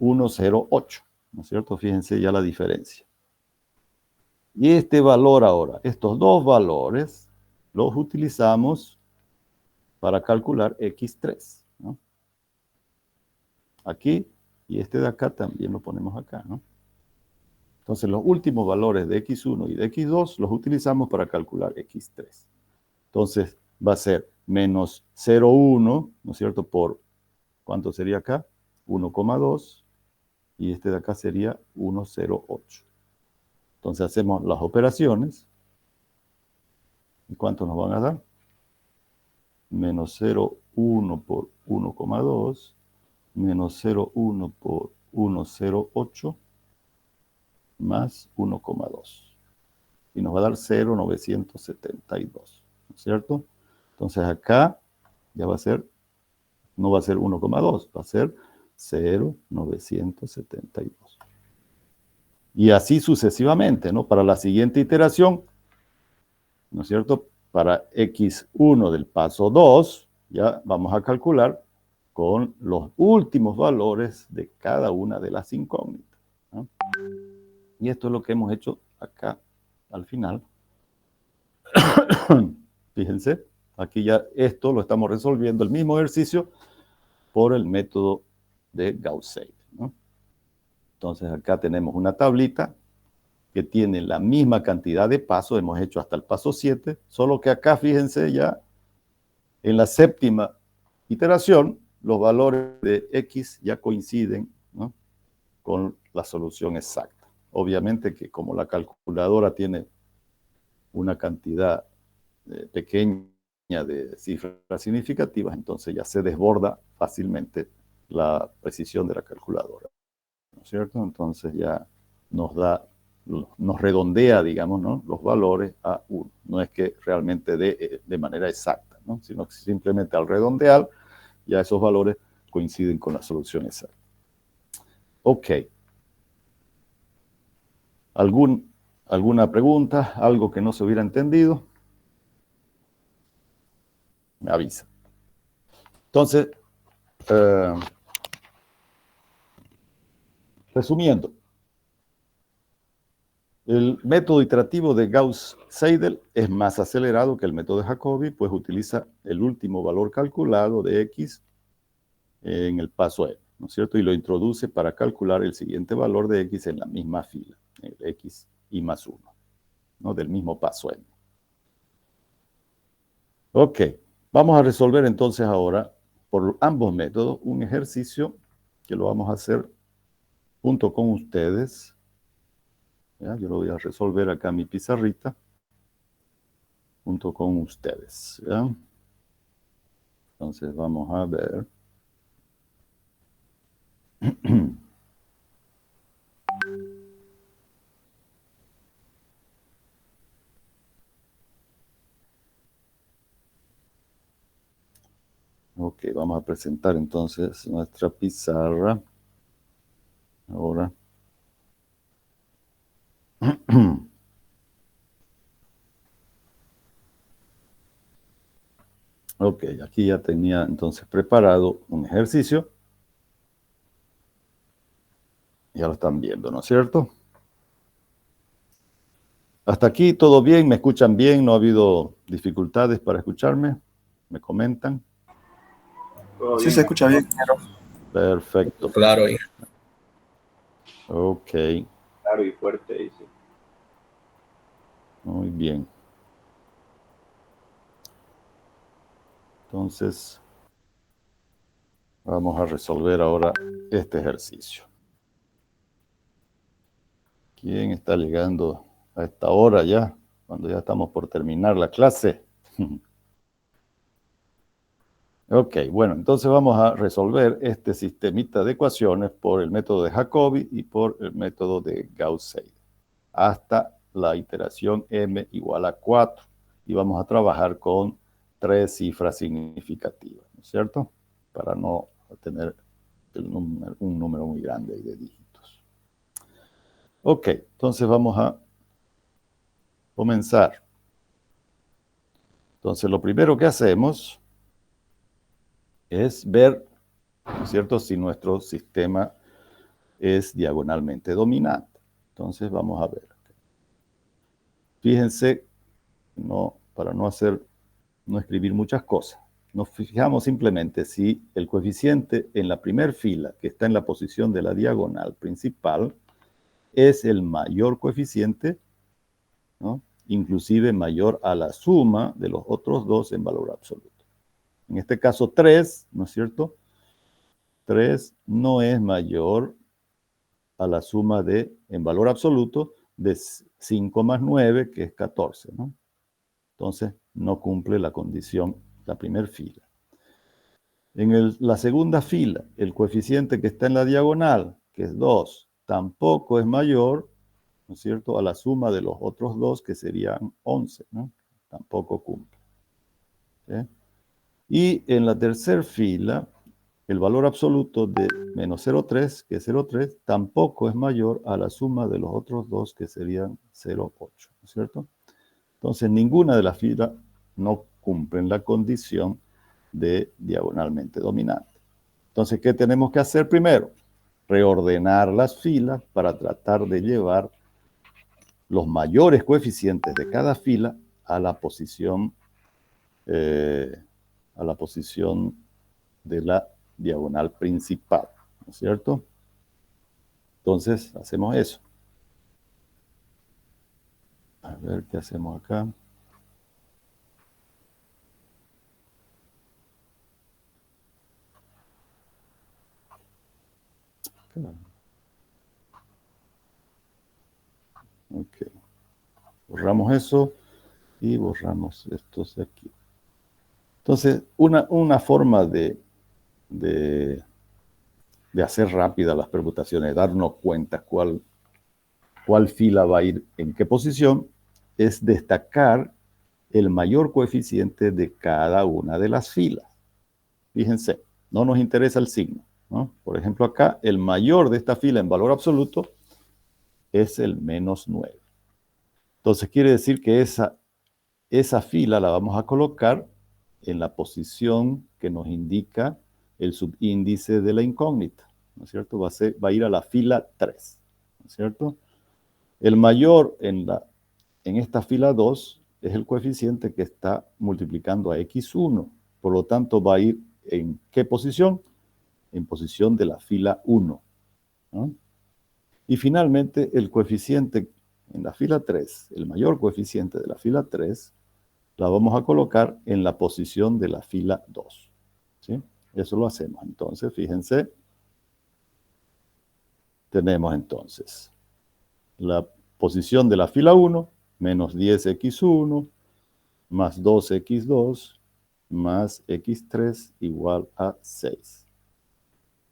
1,08, ¿no es cierto? Fíjense ya la diferencia. Y este valor ahora, estos dos valores, los utilizamos para calcular X3, ¿no? Aquí, y este de acá también lo ponemos acá, ¿no? Entonces los últimos valores de X1 y de X2 los utilizamos para calcular X3. Entonces va a ser menos 0,1, ¿no es cierto? Por, ¿cuánto sería acá? 1,2, y este de acá sería 1,08. Entonces hacemos las operaciones. ¿Y cuánto nos van a dar? Menos 0,1 por 1,2, menos 0,1 por 1,08, más 1,2. Y nos va a dar 0,972, ¿no es cierto? Entonces acá ya va a ser, no va a ser 1,2, va a ser 0,972. Y así sucesivamente, ¿no? Para la siguiente iteración, ¿no es cierto? Para X1 del paso 2, ya vamos a calcular con los últimos valores de cada una de las incógnitas, ¿no? Y esto es lo que hemos hecho acá al final. Fíjense, aquí ya esto lo estamos resolviendo, el mismo ejercicio, por el método de Gauss-Seidel, ¿no? Entonces acá tenemos una tablita que tienen la misma cantidad de pasos, hemos hecho hasta el paso 7, solo que acá, fíjense ya, en la séptima iteración, los valores de X ya coinciden, ¿no?, con la solución exacta. Obviamente que como la calculadora tiene una cantidad pequeña de cifras significativas, entonces ya se desborda fácilmente la precisión de la calculadora, ¿no es cierto? Entonces ya nos redondea, digamos, ¿no?, los valores a 1. No es que realmente de manera exacta, ¿no?, sino que simplemente al redondear, ya esos valores coinciden con la solución exacta. Ok. ¿Alguna pregunta? ¿Algo que no se hubiera entendido? Me avisa. Entonces, resumiendo, el método iterativo de Gauss-Seidel es más acelerado que el método de Jacobi, pues utiliza el último valor calculado de X en el paso N, ¿no es cierto? Y lo introduce para calcular el siguiente valor de X en la misma fila, el X y más 1, ¿no?, del mismo paso N. Ok, vamos a resolver entonces ahora, por ambos métodos, un ejercicio que lo vamos a hacer junto con ustedes. ¿Ya? Yo lo voy a resolver acá en mi pizarrita, junto con ustedes. ¿Ya? Entonces vamos a ver. Ok, vamos a presentar entonces nuestra pizarra. Ahora. Ok, aquí ya tenía entonces preparado un ejercicio. Ya lo están viendo, ¿no es cierto? Hasta aquí todo bien, me escuchan bien, no ha habido dificultades para escucharme, me comentan. Sí, se escucha bien. Perfecto. Claro, hijo. Ok, Claro y fuerte, dice. muy bien. Entonces, vamos a resolver ahora este ejercicio. ¿Quién está llegando a esta hora ya? Cuando ya estamos por terminar la clase. Ok, bueno, entonces vamos a resolver este sistemita de ecuaciones por el método de Jacobi y por el método de Gauss-Seidel, hasta la iteración m igual a 4. Y vamos a trabajar con 3 cifras significativas, ¿no es cierto? Para no tener un número muy grande de dígitos. Ok, entonces vamos a comenzar. Entonces, lo primero que hacemos es ver, ¿no es cierto?, si nuestro sistema es diagonalmente dominante. Entonces, vamos a ver. Fíjense, para no escribir muchas cosas, nos fijamos simplemente si el coeficiente en la primera fila, que está en la posición de la diagonal principal, es el mayor coeficiente, ¿no?, inclusive mayor a la suma de los otros dos en valor absoluto. En este caso 3, ¿no es cierto? 3 no es mayor a la suma en valor absoluto, de 5 más 9, que es 14, ¿no? Entonces, no cumple la condición, la primera fila. En la segunda fila, el coeficiente que está en la diagonal, que es 2, tampoco es mayor, ¿no es cierto?, a la suma de los otros dos, que serían 11, ¿no? Tampoco cumple. ¿Sí? Y en la tercera fila, el valor absoluto de menos 0,3, que es 0,3, tampoco es mayor a la suma de los otros dos, que serían 0,8, ¿no es cierto? Entonces, ninguna de las filas no cumplen la condición de diagonalmente dominante. Entonces, ¿qué tenemos que hacer primero? Reordenar las filas para tratar de llevar los mayores coeficientes de cada fila a la posición de la diagonal principal, ¿no es cierto? Entonces, hacemos eso. A ver qué hacemos acá. Ok. Borramos eso y borramos estos de aquí. Entonces, una forma de hacer rápidas las permutaciones, darnos cuenta cuál fila va a ir en qué posición, es destacar el mayor coeficiente de cada una de las filas. Fíjense, no nos interesa el signo, ¿no? Por ejemplo, acá el mayor de esta fila en valor absoluto es el -9. Entonces quiere decir que esa fila la vamos a colocar en la posición que nos indica el subíndice de la incógnita, ¿no es cierto? Va a ir a la fila 3, ¿no es cierto? El mayor en esta fila 2 es el coeficiente que está multiplicando a x1. Por lo tanto, va a ir ¿en qué posición? En posición de la fila 1, ¿no? Y finalmente, el coeficiente en la fila 3, el mayor coeficiente de la fila 3, la vamos a colocar en la posición de la fila 2, ¿sí? Eso lo hacemos. Entonces, fíjense, tenemos entonces la posición de la fila 1, menos 10x1, más 2x2, más x3 igual a 6.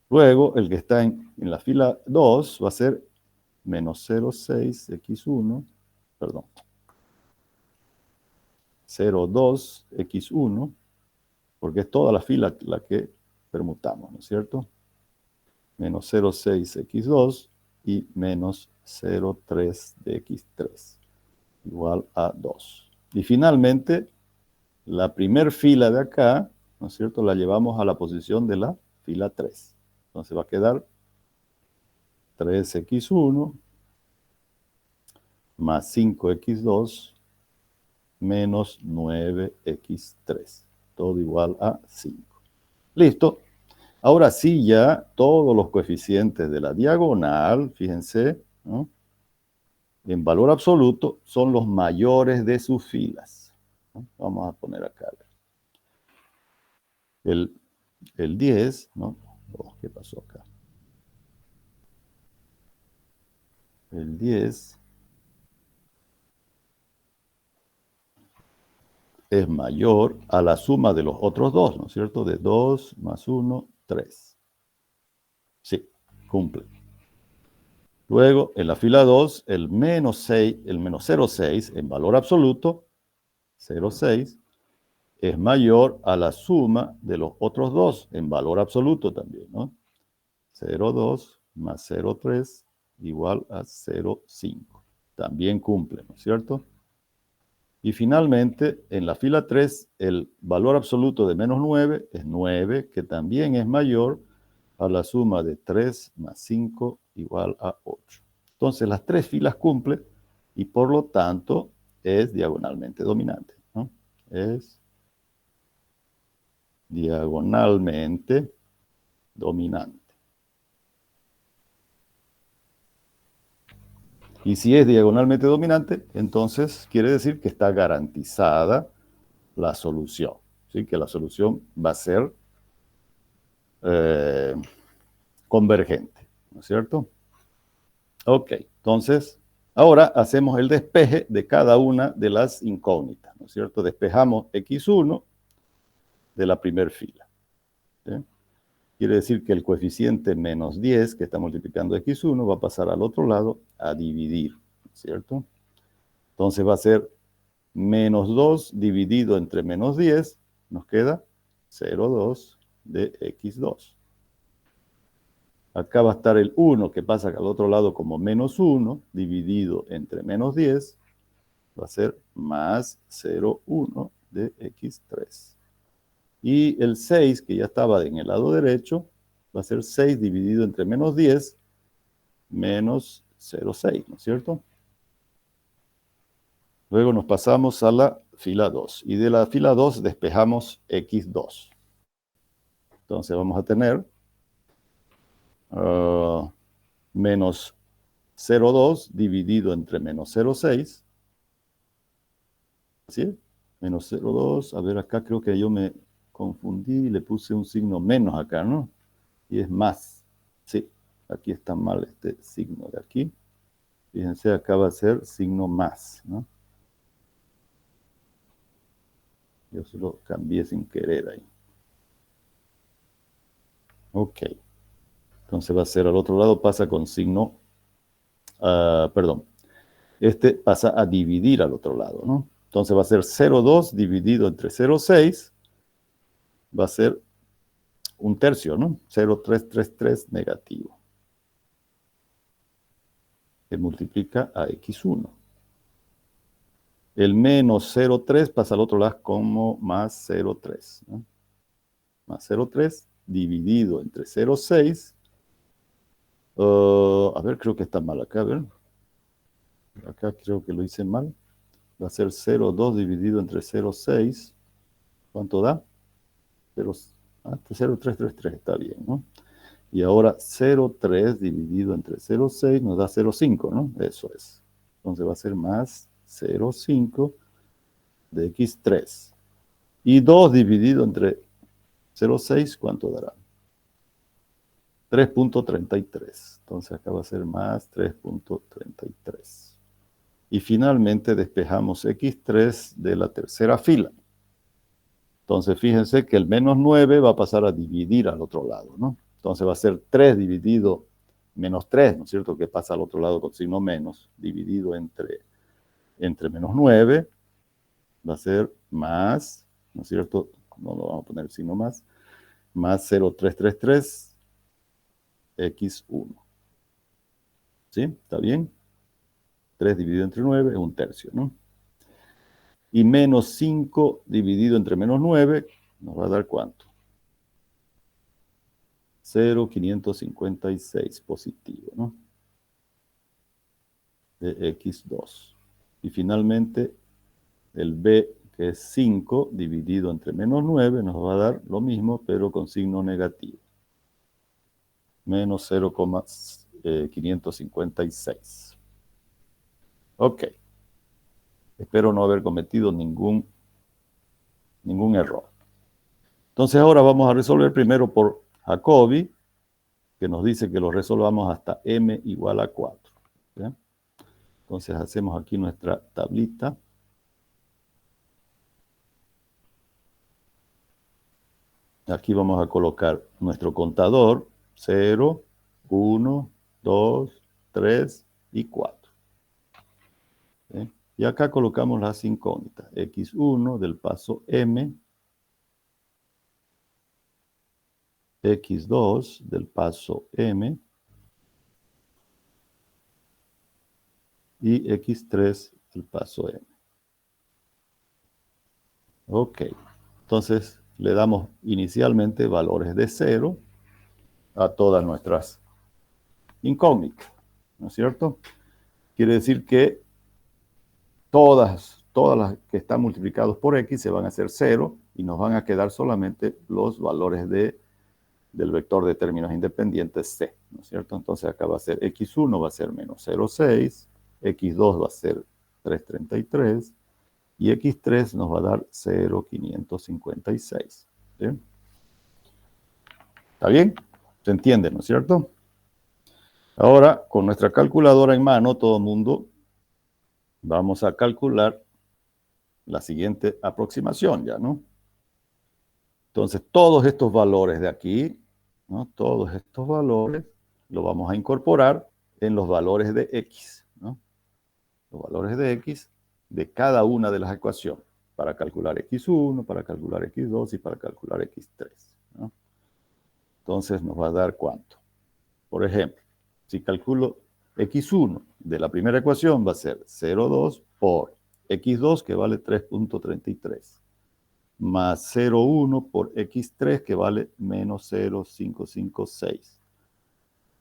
Luego, el que está en la fila 2 va a ser menos 0,6x1, perdón, 0,2x1, porque es toda la fila la que permutamos, ¿no es cierto? Menos 0,6x2 y menos 0,3 de x3 igual a 2. Y finalmente, la primer fila de acá, ¿no es cierto?, la llevamos a la posición de la fila 3. Entonces va a quedar 3x1 más 5x2 menos 9x3. Todo igual a 5. Listo. Ahora sí, ya todos los coeficientes de la diagonal, fíjense, ¿no?, en valor absoluto son los mayores de sus filas, ¿no? Vamos a poner acá el 10, ¿no? Oh, ¿qué pasó acá? El 10 es mayor a la suma de los otros dos, ¿no es cierto? De 2 más 1, 3. Sí, cumple. Luego, en la fila 2, el menos 6, el menos 0,6 en valor absoluto, 0,6, es mayor a la suma de los otros dos en valor absoluto también, ¿no? 0,2 más 0,3 igual a 0,5. También cumple, ¿no es cierto? Y finalmente, en la fila 3, el valor absoluto de menos 9 es 9, que también es mayor a la suma de 3 más 5 igual a 8. Entonces, las tres filas cumplen y por lo tanto es diagonalmente dominante, ¿no? Es diagonalmente dominante. Y si es diagonalmente dominante, entonces quiere decir que está garantizada la solución, ¿sí? Que la solución va a ser convergente, ¿no es cierto? Ok, entonces, ahora hacemos el despeje de cada una de las incógnitas, ¿no es cierto? Despejamos x1 de la primera fila, ¿sí? Quiere decir que el coeficiente menos 10, que está multiplicando x1, va a pasar al otro lado a dividir, ¿no es cierto? Entonces va a ser menos 2 dividido entre menos 10, nos queda 0,2 de x2. Acá va a estar el 1 que pasa al otro lado como menos 1 dividido entre menos 10, va a ser más 0,1 de x3. Y el 6 que ya estaba en el lado derecho, va a ser 6 dividido entre menos 10, menos 0,6, ¿no es cierto? Luego nos pasamos a la fila 2. Y de la fila 2 despejamos x2. Entonces vamos a tener menos 0,2 dividido entre menos 0,6 ¿Así es? Menos 0,2. A ver, acá creo que yo me confundí y le puse un signo menos acá, ¿no? Y es más. Sí, aquí está mal este signo de aquí. Fíjense, acá va a ser signo más, ¿no? Yo se lo cambié sin querer ahí. Ok. Entonces va a ser al otro lado, pasa con signo, perdón, este pasa a dividir al otro lado, ¿no? Entonces va a ser 0,2 dividido entre 0,6, va a ser un tercio, ¿no? 0,333 negativo, que multiplica a x1. El menos 0,3 pasa al otro lado como más 0,3, ¿no? Más 0,3 dividido entre 0,6. A ver, creo que está mal acá, a ver. Acá creo que lo hice mal. Va a ser 0,2 dividido entre 0,6. ¿Cuánto da? 0,333 está bien, ¿no? Y ahora 0,3 dividido entre 0,6 nos da 0,5, ¿no? Eso es. Entonces va a ser más 0,5 de x3. Y 2 dividido entre 0,6, ¿cuánto dará? 3,33. Entonces acá va a ser más 3,33. Y finalmente despejamos x3 de la tercera fila. Entonces fíjense que el menos 9 va a pasar a dividir al otro lado, ¿no? Entonces va a ser 3 dividido menos 3, ¿no es cierto? Que pasa al otro lado con signo menos, dividido entre menos 9, va a ser más, ¿no es cierto? No lo vamos a poner el signo más 0,333 x1. ¿Sí? ¿Está bien? 3 dividido entre 9 es un tercio, ¿no? Y menos 5 dividido entre menos 9 nos va a dar ¿cuánto? 0,556 positivo, ¿no? De x2. Y finalmente, el b, que es 5, dividido entre menos 9, nos va a dar lo mismo, pero con signo negativo. Menos 0,556. Ok. Espero no haber cometido ningún error. Entonces ahora vamos a resolver primero por Jacobi, que nos dice que lo resolvamos hasta m igual a 4. ¿Ya? Entonces hacemos aquí nuestra tablita. Aquí vamos a colocar nuestro contador, 0, 1, 2, 3 y 4. ¿Sí? Y acá colocamos las incógnitas, x1 del paso m, x2 del paso m y x3 del paso m. Ok, entonces le damos inicialmente valores de 0 a todas nuestras incógnitas, ¿no es cierto? Quiere decir que todas las que están multiplicadas por x se van a hacer 0 y nos van a quedar solamente los valores del vector de términos independientes c, ¿no es cierto? Entonces acá va a ser x1 va a ser menos 0,6, x2 va a ser 3,33 y x3 nos va a dar 0,556. ¿Sí? ¿Está bien? ¿Se entiende, no es cierto? Ahora, con nuestra calculadora en mano, todo el mundo, vamos a calcular la siguiente aproximación ya, ¿no? Entonces, todos estos valores de aquí, ¿no? Todos estos valores los vamos a incorporar en los valores de x, ¿no? Los valores de x de cada una de las ecuaciones para calcular x1, para calcular x2 y para calcular x3, ¿no? Entonces, nos va a dar ¿cuánto? Por ejemplo, si calculo x1 de la primera ecuación va a ser 0,2 por x2 que vale 3,33 más 0,1 por x3 que vale menos 0,556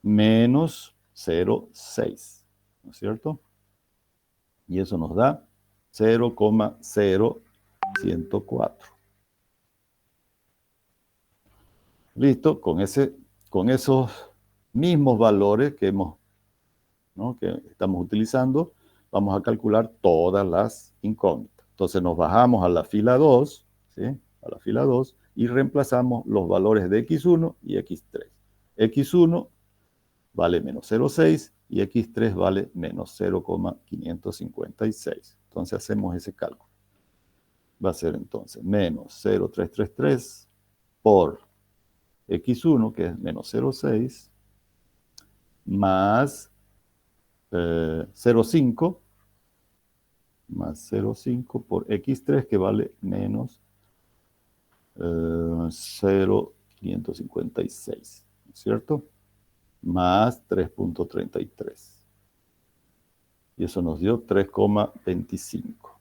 menos 0,6, ¿no es cierto? Y eso nos da 0,0104. Listo, con esos mismos valores que estamos utilizando, vamos a calcular todas las incógnitas. Entonces nos bajamos a la fila 2, ¿sí? A la fila 2 y reemplazamos los valores de x1 y x3. x1 vale menos 0,6 y x3 vale menos 0,556. Entonces hacemos ese cálculo. Va a ser entonces menos 0,333 por x1, que es menos 0,6, más 0,5, más 0,5 por x3, que vale menos 0,556, ¿cierto? Más 3,33. Y eso nos dio 3,25.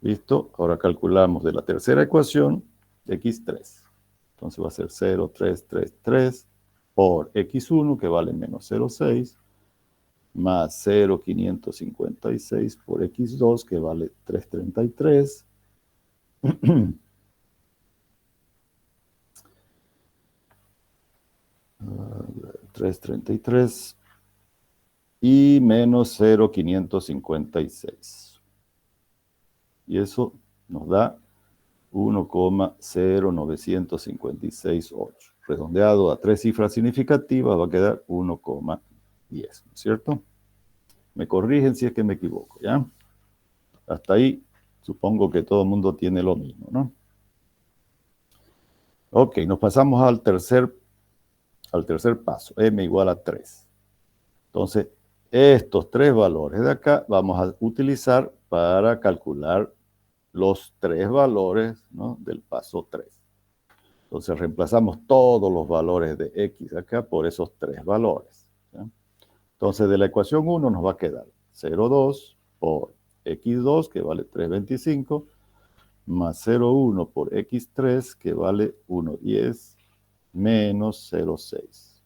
¿Listo? Ahora calculamos de la tercera ecuación x3. Entonces va a ser 0,333 por x1, que vale menos 0,6, más 0,556 por x2, que vale 333. 333 y menos 0,556. Y eso nos da 1,09568. Redondeado a tres cifras significativas va a quedar 1,10, ¿no es cierto? Me corrigen si es que me equivoco, ¿ya? Hasta ahí supongo que todo el mundo tiene lo mismo, ¿no? Ok, nos pasamos al tercer paso, m igual a 3. Entonces, estos tres valores de acá vamos a utilizar para calcular los tres valores, ¿no?, del paso 3. Entonces, reemplazamos todos los valores de x acá por esos tres valores, ¿ya? Entonces, de la ecuación 1 nos va a quedar 0,2 por x2, que vale 3,25, más 0,1 por x3, que vale 1,10, menos 0,6.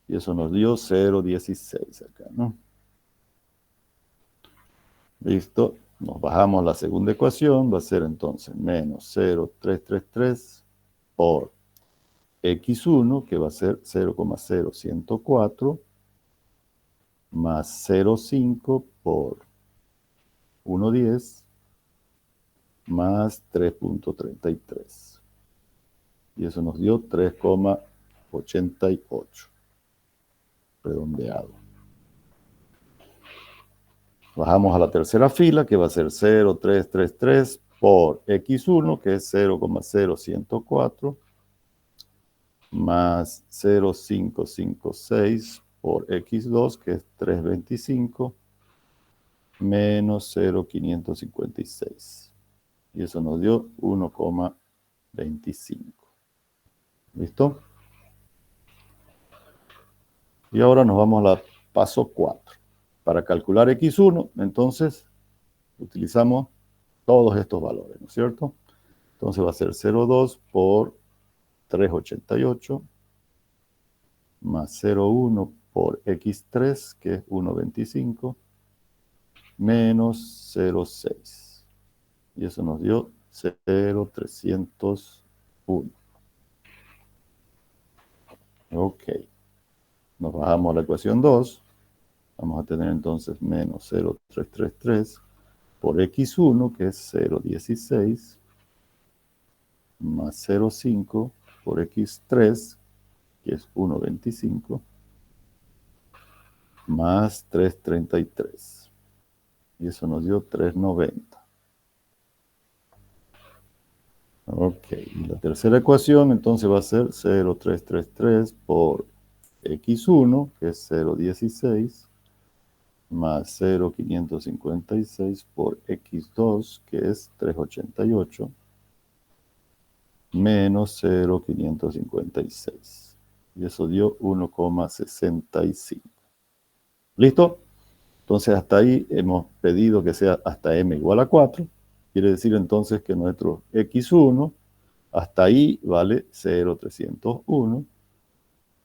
Y eso nos dio 0,16 acá, ¿no? Listo. Nos bajamos a la segunda ecuación. Va a ser entonces menos 0,333 por x1, que va a ser 0,0104, más 0,5 por 1,10, más 3,33. Y eso nos dio 3,88. Redondeado. Bajamos a la tercera fila, que va a ser 0,333 por x1, que es 0,0104, más 0,556 por x2, que es 3,25, menos 0,556. Y eso nos dio 1,25. ¿Listo? Y ahora nos vamos a la paso 4. Para calcular x1, entonces, utilizamos todos estos valores, ¿no es cierto? Entonces va a ser 0,2 por 3,88, más 0,1 por x3, que es 1,25, menos 0,6. Y eso nos dio 0,301. Ok. Nos bajamos a la ecuación 2. Vamos a tener entonces menos 0,333 por x1, que es 0,16, más 0,5 por x3, que es 1,25, más 3,33. Y eso nos dio 3,90. Ok, y la tercera ecuación entonces va a ser 0,333 por x1, que es 0,16, más 0,556 por x2, que es 3,88, menos 0,556. Y eso dio 1,65. ¿Listo? Entonces hasta ahí hemos pedido que sea hasta m igual a 4. Quiere decir entonces que nuestro x1 hasta ahí vale 0,301.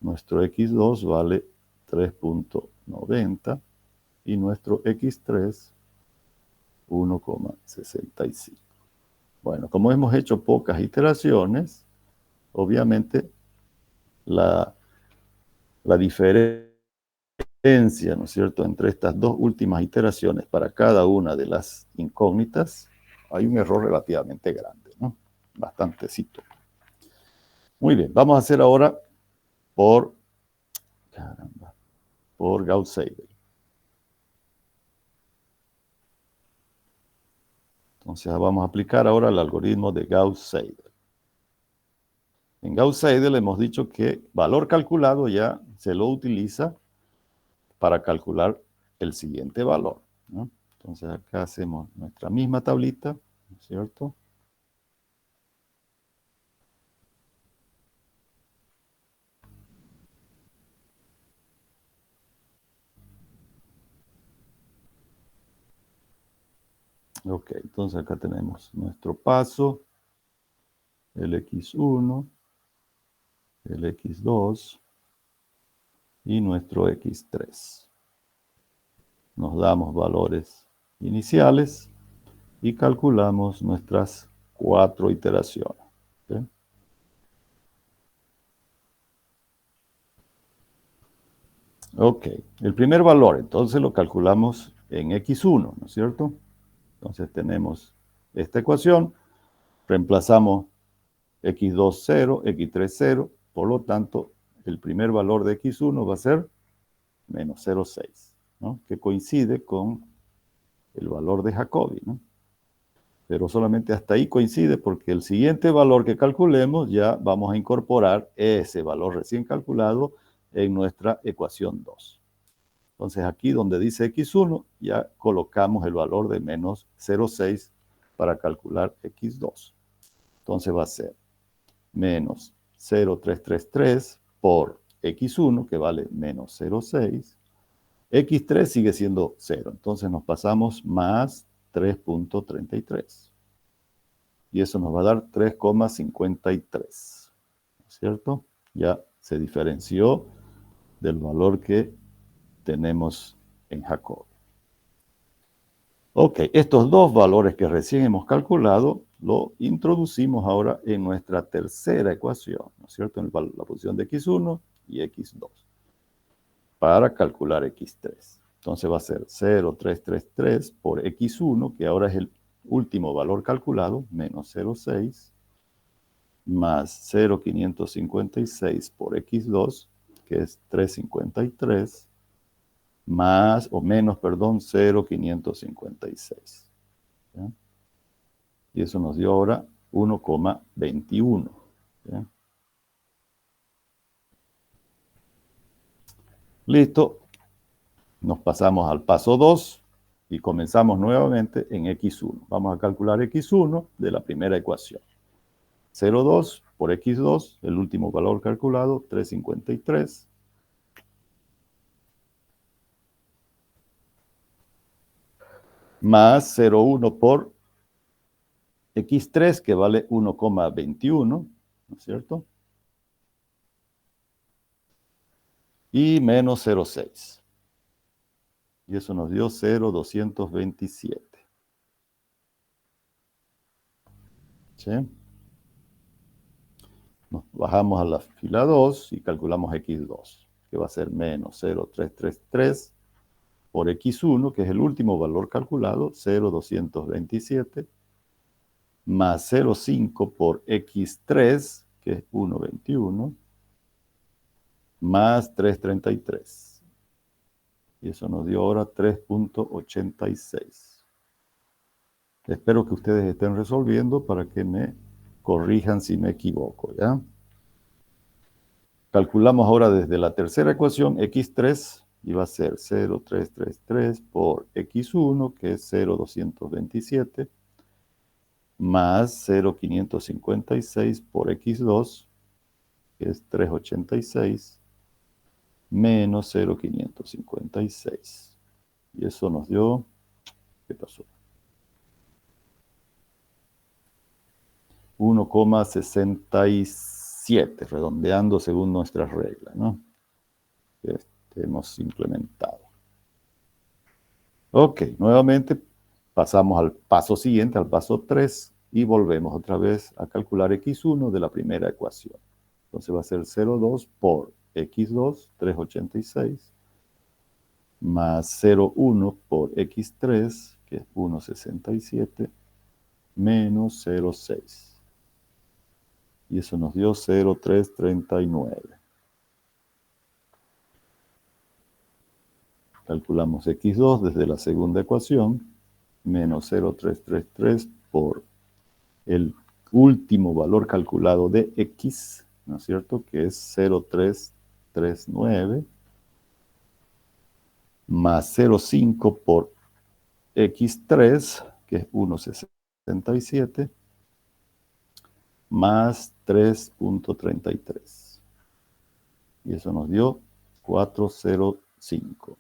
Nuestro x2 vale 3,90. Y nuestro x3, 1,65. Bueno, como hemos hecho pocas iteraciones, obviamente la diferencia diferencia, ¿no es cierto?, entre estas dos últimas iteraciones para cada una de las incógnitas, hay un error relativamente grande, ¿no? Bastantecito. Muy bien, vamos a hacer ahora por Gauss-Seidel. Entonces vamos a aplicar ahora el algoritmo de Gauss-Seidel. En Gauss-Seidel hemos dicho que valor calculado ya se lo utiliza para calcular el siguiente valor, ¿no? Entonces acá hacemos nuestra misma tablita, ¿no es cierto? Ok, entonces acá tenemos nuestro paso, el X1, el X2 y nuestro X3. Nos damos valores iniciales y calculamos nuestras 4 iteraciones. ¿Sí? Ok, el primer valor entonces lo calculamos en X1, ¿no es cierto? Entonces tenemos esta ecuación, reemplazamos X2 0, X3 0, por lo tanto el primer valor de X1 va a ser menos 0,6, ¿no? Que coincide con el valor de Jacobi, ¿no? Pero solamente hasta ahí coincide porque el siguiente valor que calculemos ya vamos a incorporar ese valor recién calculado en nuestra ecuación 2. Entonces aquí donde dice X1 ya colocamos el valor de menos 0,6 para calcular X2. Entonces va a ser menos 0,333 por X1, que vale menos 0,6. X3 sigue siendo 0, entonces nos pasamos más 3.33. Y eso nos va a dar 3,53, ¿no es cierto? Ya se diferenció del valor que tenemos en Jacobi. Ok, estos dos valores que recién hemos calculado, lo introducimos ahora en nuestra tercera ecuación, ¿no es cierto? En la posición de X1 y X2, para calcular X3. Entonces va a ser 0,333 por X1, que ahora es el último valor calculado, menos 0,6, más 0,556 por X2, que es 353, más o menos, perdón, 0,556. ¿Ya? Y eso nos dio ahora 1,21. ¿Ya? Listo. Nos pasamos al paso 2 y comenzamos nuevamente en X1. Vamos a calcular X1 de la primera ecuación. 0,2 por X2, el último valor calculado, 353. Más 0,1 por X3, que vale 1,21, ¿no es cierto? Y menos 0,6. Y eso nos dio 0,227. ¿Sí? Nos bajamos a la fila 2 y calculamos X2, que va a ser menos 0,333 por X1, que es el último valor calculado, 0,227, más 0,5 por X3, que es 1,21, más 333. Y eso nos dio ahora 3.86. Espero que ustedes estén resolviendo para que me corrijan si me equivoco, ¿ya? Calculamos ahora desde la tercera ecuación X3 y va a ser 0,333 por X1, que es 0,227, más 0,556 por X2, que es 386, menos 0,556. Y eso nos dio, ¿qué pasó? 1,67, redondeando según nuestras reglas, ¿no? Que hemos implementado. Ok, nuevamente pasamos al paso siguiente, al paso 3, y volvemos otra vez a calcular X1 de la primera ecuación. Entonces va a ser 0,2 por X2, 386, más 0,1 por x3, que es 1,67, menos 0,6. Y eso nos dio 0,339. Calculamos x2 desde la segunda ecuación, menos 0,333 por el último valor calculado de x, ¿no es cierto?, que es 0,339, más 0,5 por x3, que es 1,67, más 3,33. Y eso nos dio 405.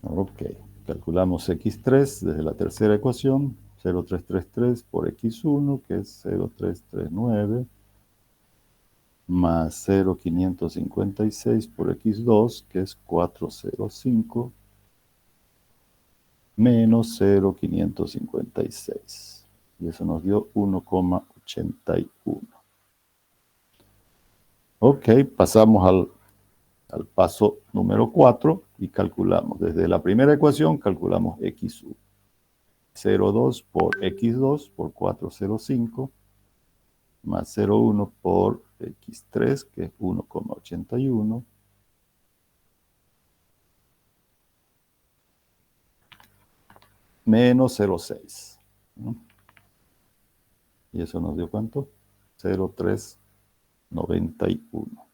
Ok, calculamos x3 desde la tercera ecuación, 0,333 por x1, que es 0,339, más 0,556 por x2, que es 405, menos 0,556. Y eso nos dio 1,81. Ok, pasamos al paso número 4 y calculamos. Desde la primera ecuación calculamos x1. 0,2 por x2 por 405, más 0,1 por x3, que es 1,81, menos 0,6. ¿no? ¿Y eso nos dio cuánto? 0,391.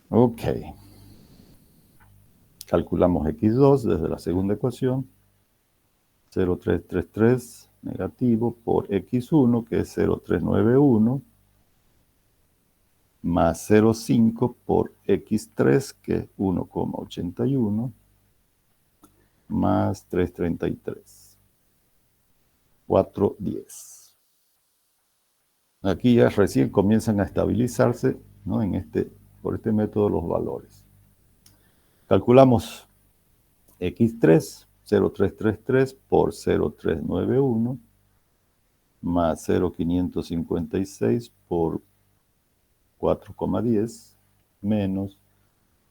Ok. Calculamos x2 desde la segunda ecuación. 0,333 negativo por x1, que es 0,391, más 0,5 por x3, que es 1,81, más 333. 410. Aquí ya recién comienzan a estabilizarse, ¿no?, por este método los valores. Calculamos x3, 0,333 por 0,391, más 0,556 por 4,10, menos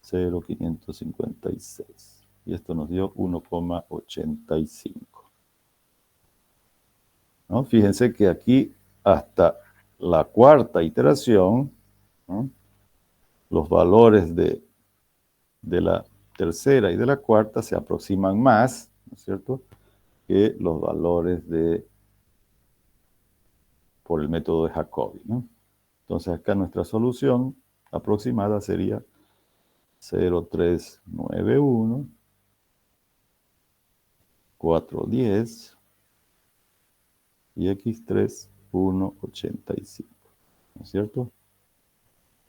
0,556. Y esto nos dio 1,85. ¿No? Fíjense que aquí hasta la cuarta iteración, ¿no?, los valores de la tercera y de la cuarta se aproximan más, ¿no es cierto?, que los valores por el método de Jacobi, ¿no? Entonces acá nuestra solución aproximada sería 0,391, 410 y x3, 1,85, ¿no es cierto?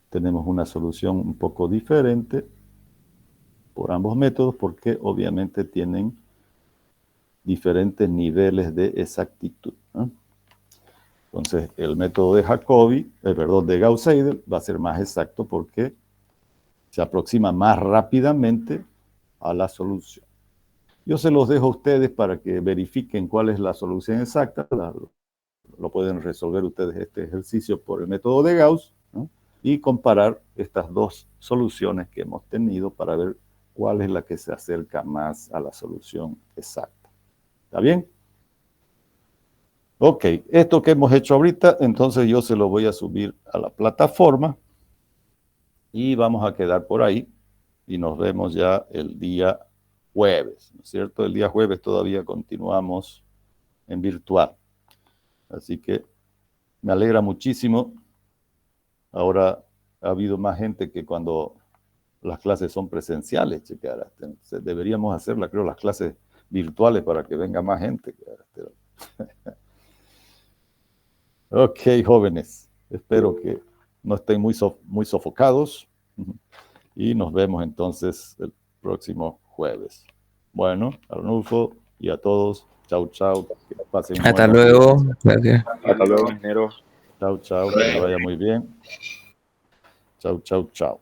Tenemos una solución un poco diferente por ambos métodos porque obviamente tienen diferentes niveles de exactitud, ¿no? Entonces, el método de Jacobi, de Gauss-Seidel, va a ser más exacto porque se aproxima más rápidamente a la solución. Yo se los dejo a ustedes para que verifiquen cuál es la solución exacta. Lo pueden resolver ustedes este ejercicio por el método de Gauss, ¿no?, y comparar estas dos soluciones que hemos tenido para ver cuál es la que se acerca más a la solución exacta. ¿Está bien? Ok, esto que hemos hecho ahorita, entonces yo se lo voy a subir a la plataforma y vamos a quedar por ahí y nos vemos ya el día jueves, ¿no es cierto? El día jueves todavía continuamos en virtual. Así que me alegra muchísimo. Ahora ha habido más gente que cuando las clases son presenciales, checar. Entonces, deberíamos hacerla, creo, las clases virtuales para que venga más gente. Ok, jóvenes, espero que no estén muy sofocados y nos vemos entonces el próximo jueves. Bueno, Arnulfo y a todos, chau, chau, que pasen Hasta buenos luego. días. Gracias. Hasta luego, ingeniero. Chau, chau, que le vaya muy bien. Chau, chau, chau.